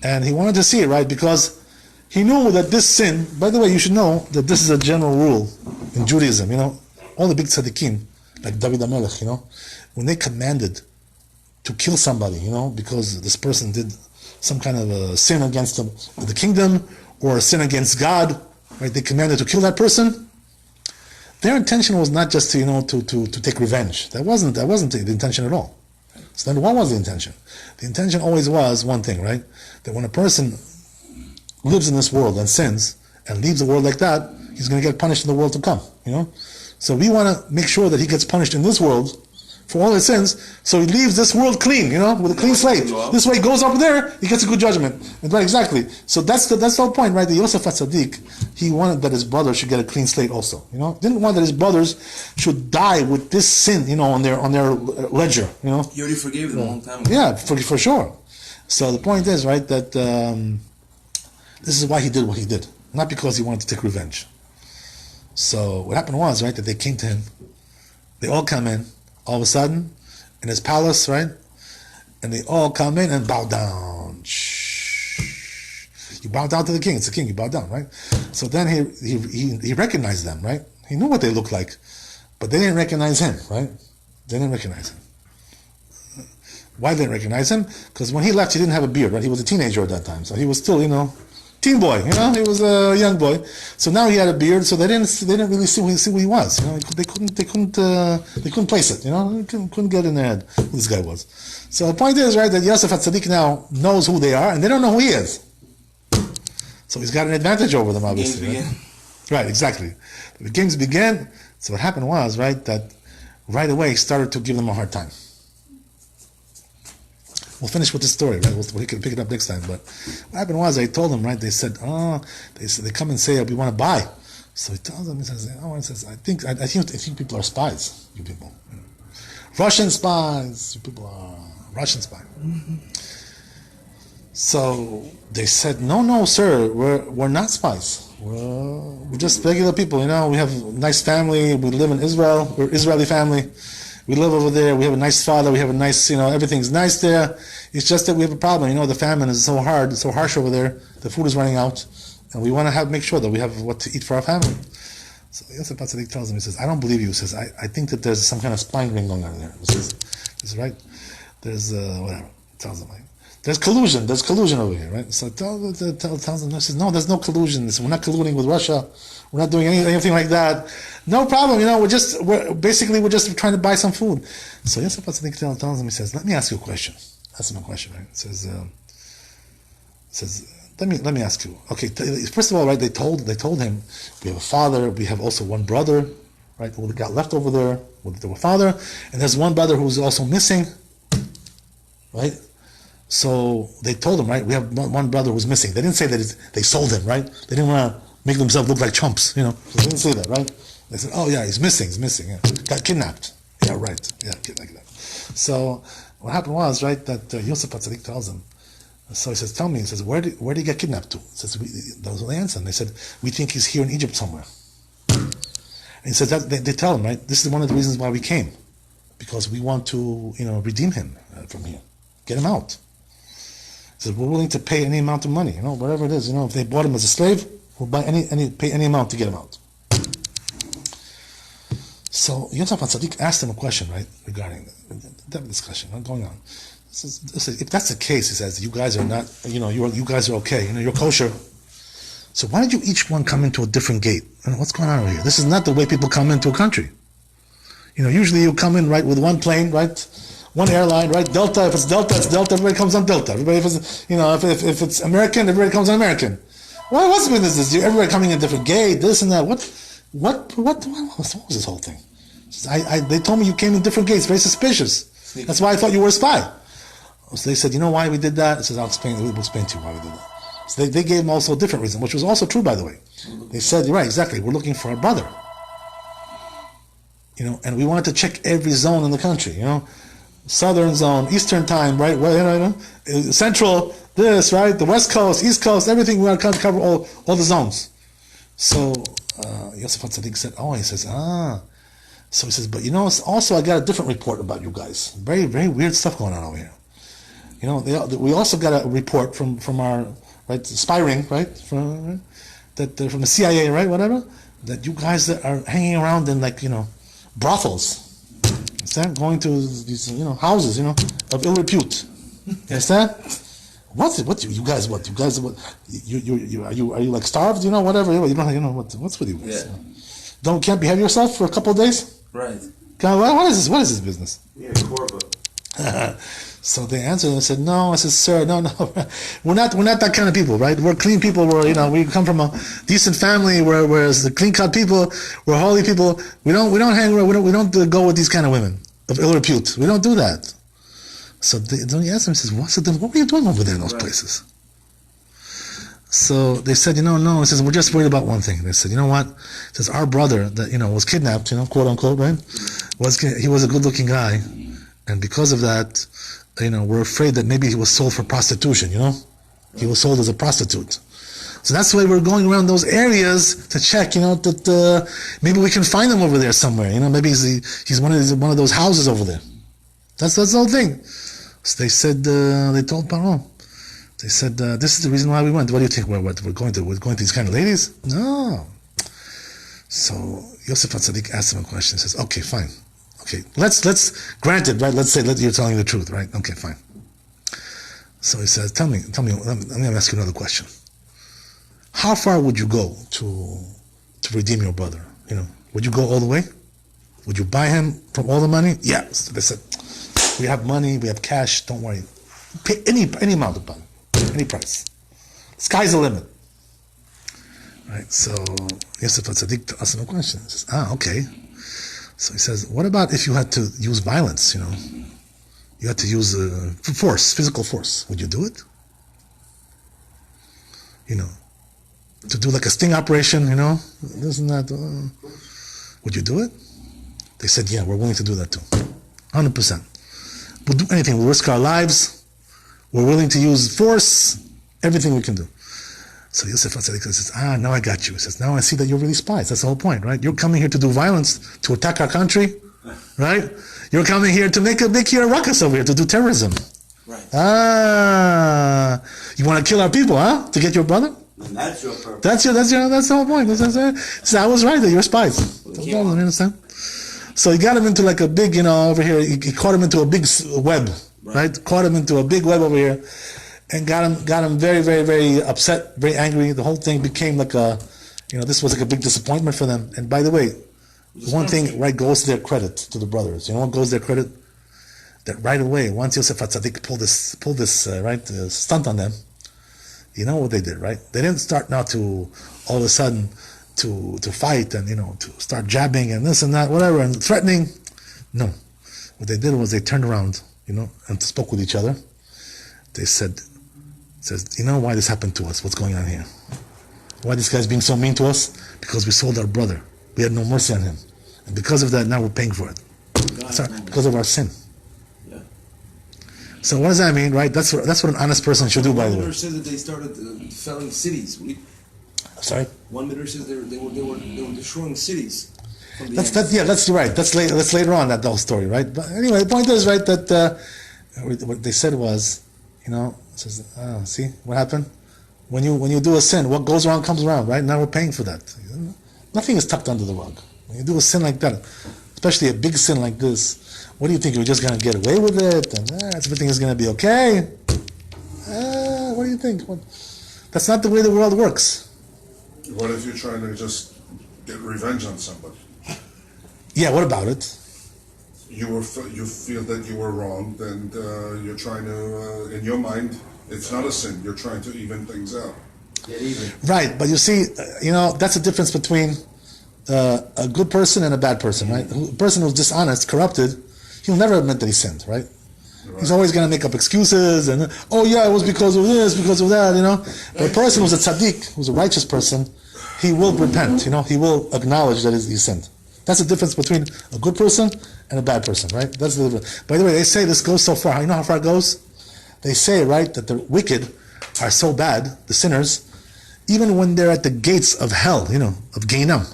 and he wanted to see it, right, because he knew that this sin. By the way, you should know that this is a general rule in Judaism. All the big tzaddikim, like David HaMelech, when they commanded to kill somebody, because this person did some kind of a sin against the kingdom or a sin against God, right? They commanded to kill that person. Their intention was not just to take revenge. That wasn't the intention at all. So then, what was the intention? The intention always was one thing, right? That when a person lives in this world and sins and leaves the world like that, he's going to get punished in the world to come. So we want to make sure that he gets punished in this world for all his sins, so he leaves this world clean, with a clean slate. This way he goes up there, he gets a good judgment. Right, exactly. So that's the whole point, right? The Yosef HaTzadik, he wanted that his brother should get a clean slate also. Didn't want that his brothers should die with this sin, on their ledger. He already forgave them a long time ago. Yeah, for sure. So the point is, right, that this is why he did what he did, not because he wanted to take revenge. So what happened was, right, that they came to him. They all come in, all of a sudden, in his palace, right? And they all come in and bow down. Shh. You bow down to the king. It's the king. You bow down, right? So then he recognized them, right? He knew what they looked like, but they didn't recognize him, right? They didn't recognize him. Why they didn't recognize him? Because when he left, he didn't have a beard, right? He was a teenager at that time, so he was still, teen boy, he was a young boy. So now he had a beard, so they didn't really see who he was. They couldn't place it. They couldn't get in their head who this guy was. So the point is, right, that Yosef HaTzadik now knows who they are, and they don't know who he is. So he's got an advantage over them, obviously. Games begin. Right, exactly. The games began. So what happened was, right, that right away he started to give them a hard time. We'll finish with this story, right? We can pick it up next time. But what happened was, I told them, right? They said, they come and say, we want to buy. So he tells them, he says, I think people are spies. You people, Russian spies. You people are Russian spies. Mm-hmm. So they said, no, sir, we're not spies. We're just regular people. We have a nice family. We live in Israel. We're Israeli family. We live over there. We have a nice father. We have a nice, everything's nice there. It's just that we have a problem. The famine is so hard, so harsh over there. The food is running out, and we want to make sure that we have what to eat for our family. So Yosef HaTzadik tells him, he says, I don't believe you. He says, I think that there's some kind of spying ring going on there. He says, right? There's whatever. Tells him, there's collusion. There's collusion over here, right? So tells him, he says, no, there's no collusion. We're not colluding with Russia. We're not doing anything like that. No problem. We're just trying to buy some food. So Yosef HaTzadik tells him, he says, let me ask you a question. Ask him a question, right? It says, let me ask you. Okay, first of all, right? They told him, we have a father. We have also one brother, right? Who got left over there with the father, and there's one brother who's also missing, right? So they told him, right? We have one brother who's missing. They didn't say that they sold him, right? They didn't want to make themselves look like chumps, So they didn't say that, right? They said, oh yeah, he's missing, yeah. Got kidnapped. Yeah, right. Yeah, like that. So what happened was, right, that Yosef HaTzadik tells him. So he says, tell me, he says, where did he get kidnapped to? He says, those were the answer. And they said, we think he's here in Egypt somewhere. And he says, they tell him, right, this is one of the reasons why we came. Because we want to, redeem him from here. Get him out. He says, we're willing to pay any amount of money, whatever it is. If they bought him as a slave, we'll pay any amount to get him out. So Yosef HaTzadik asked him a question, right, regarding that discussion going on. If that's the case, he says, you guys are not, you guys are okay, you're kosher. So why did you each one come into a different gate? What's going on over here? This is not the way people come into a country. Usually you come in, right, with one plane, right, one airline, right, Delta. If it's Delta, it's Delta. Everybody comes on Delta. Everybody, if it's, if it's American, everybody comes on American. What's been this? Everybody coming in a different gate, this and that. What was this whole thing? They told me you came in different gates, very suspicious. That's why I thought you were a spy. So they said, you know why we did that? I said, we'll explain to you why we did that. So they gave them also a different reason, which was also true, by the way. They said, you're right, exactly, we're looking for our brother. And we wanted to check every zone in the country, Southern zone, Eastern time, right? Central, this, right? The West Coast, East Coast, everything. We want to cover all the zones. So Yosef HaTzadik said, he says, So he says, but also I got a different report about you guys. Very, very weird stuff going on over here. We also got a report from our spy ring, right? From the CIA, right? Whatever. That you guys that are hanging around in brothels. Understand? Going to these houses, of ill repute. You understand? You guys are you like starved? Whatever. You don't what's with you guys? Yeah. Can't behave yourself for a couple of days? Right. What is this? What is this business? Yeah, corporate. So they answered and said, no. I said, sir, no, we're not that kind of people, right? We're clean people. We come from a decent family. Whereas the clean cut people, we're holy people. We don't hang around. We don't go with these kind of women of ill repute. We don't do that. So he asked him, he says, what were you doing over there in those places? So they said, no. He says, we're just worried about one thing. They said, you know what? He says, our brother that was kidnapped, quote unquote, right? He was a good looking guy, and because of that, we're afraid that maybe he was sold for prostitution, He was sold as a prostitute. So that's why we're going around those areas to check, that maybe we can find him over there somewhere. Maybe he's one of those houses over there. That's the whole thing. So they said, they told Paro. They said, this is the reason why we went. What do you think? We're going to these kind of ladies? No. So Yosef HaTzadik asked him a question. He says, okay, fine. Okay, let's grant it, right? Let's say you're telling the truth, right? Okay, fine. So he says, tell me, let me ask you another question. How far would you go to redeem your brother? Would you go all the way? Would you buy him from all the money? Yeah. So they said, we have money, we have cash, don't worry. Pay any amount of money, any price. Sky's the limit. Right? So Yosef HaTzadik asked him a question. He says, okay. So he says, what about if you had to use violence, You had to use force, physical force. Would you do it? To do like a sting operation, Isn't that... would you do it? They said, yeah, we're willing to do that too. 100%. We'll do anything. We'll risk our lives. We're willing to use force. Everything we can do. So Yosef HaTzadik says, now I got you. He says, now I see that you're really spies. That's the whole point, right? You're coming here to do violence, to attack our country, right? You're coming here to make here a ruckus over here, to do terrorism. Right. You want to kill our people, huh? To get your brother? And that's your purpose. That's the whole point. So I was right that you're spies. You understand? So he got him into like a big, over here, he caught him into a big web, right? Caught him into a big web over here. And got him very, very, very upset, very angry. The whole thing became like this was like a big disappointment for them. And by the way, one thing, right, goes to their credit, to the brothers. What goes to their credit? That right away, once Yosef HaTzadik pulled this stunt on them, you know what they did, right? They didn't start now to, all of a sudden, to fight and, to start jabbing and this and that, whatever, and threatening. No. What they did was they turned around, and spoke with each other. They said, why this happened to us? What's going on here? Why this guy's being so mean to us? Because we sold our brother. We had no mercy on him. And because of that, now we're paying for it. Because of our sin. Yeah. So what does that mean, right? That's what an honest person should do, by the way. One said that they started felling cities. Sorry? One minute says they were destroying cities. That's right. That's later on, that whole story, right? But anyway, the point is, right, that what they said was, says, see what happened? When you do a sin, what goes around comes around, right? Now we're paying for that. Nothing is tucked under the rug. When you do a sin like that, especially a big sin like this, what do you think? You're just going to get away with it and everything is going to be okay? What do you think? That's not the way the world works. What if you're trying to just get revenge on somebody? Yeah, what about it? You feel that you were wronged, and you're trying to, in your mind, it's not a sin. You're trying to even things out. Get even. Right, but you see, that's the difference between a good person and a bad person, right? A person who's dishonest, corrupted, he'll never admit that he sinned, right? He's always going to make up excuses and, it was because of this, because of that, But a person who's a tzaddik, who's a righteous person, he will repent, he will acknowledge that he sinned. That's the difference between a good person and a bad person, right? That's the difference. By the way, they say this goes so far. You know how far it goes? They say, right, that the wicked are so bad, the sinners, even when they're at the gates of hell, of Gehinnom,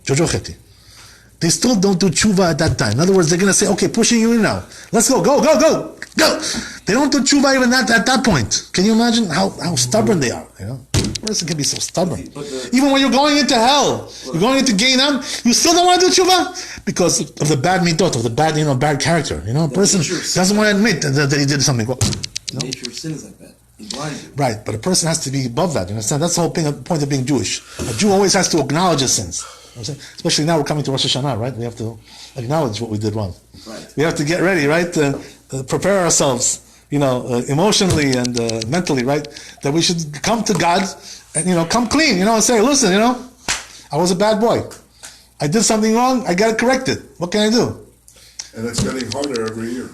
Jojocheti, they still don't do tshuva at that time. In other words, they're going to say, okay, pushing you in now. Let's go. They don't do tshuva even at that point. Can you imagine how stubborn they are? A person can be so stubborn. Even when you're going into hell, you're going into Gehinnom, you still don't want to do tshuva because of the bad mitot, of the bad, bad character. A person doesn't want to admit that he did something wrong. The nature of sin is like that. He blinds you. Right, but a person has to be above that. You understand? That's the whole point of being Jewish. A Jew always has to acknowledge his sins. Especially now we're coming to Rosh Hashanah, right? We have to acknowledge what we did wrong. Right. We have to get ready, right? Prepare ourselves, emotionally and mentally, right? That we should come to God and, come clean, and say, listen, I was a bad boy. I did something wrong. I got to correct it. What can I do? And it's getting harder every year.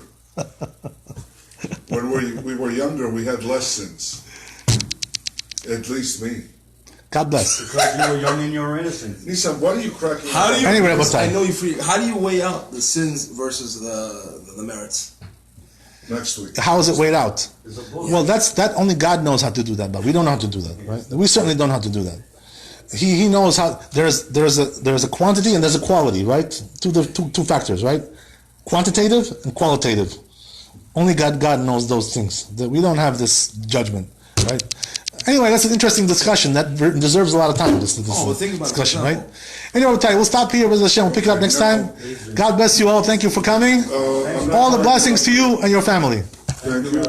When we were younger, we had less sins. At least me. God bless. Because you were young and you were innocent. Nissan, what are you cracking? How do you? Anyway, I know you free. How do you weigh out the sins versus the merits? Next week. How is it weighed out? Well, that only God knows how to do that, but we don't know how to do that, right? We certainly don't know how to do that. He knows how. There's a quantity and there's a quality, right? Two factors, right? Quantitative and qualitative. Only God knows those things. That we don't have this judgment, right? Anyway, that's an interesting discussion that deserves a lot of time. This discussion, right? Anyway, we'll stop here with Hashem. We'll pick it up next time. God bless you all. Thank you for coming. All the blessings to you and your family. Thank you.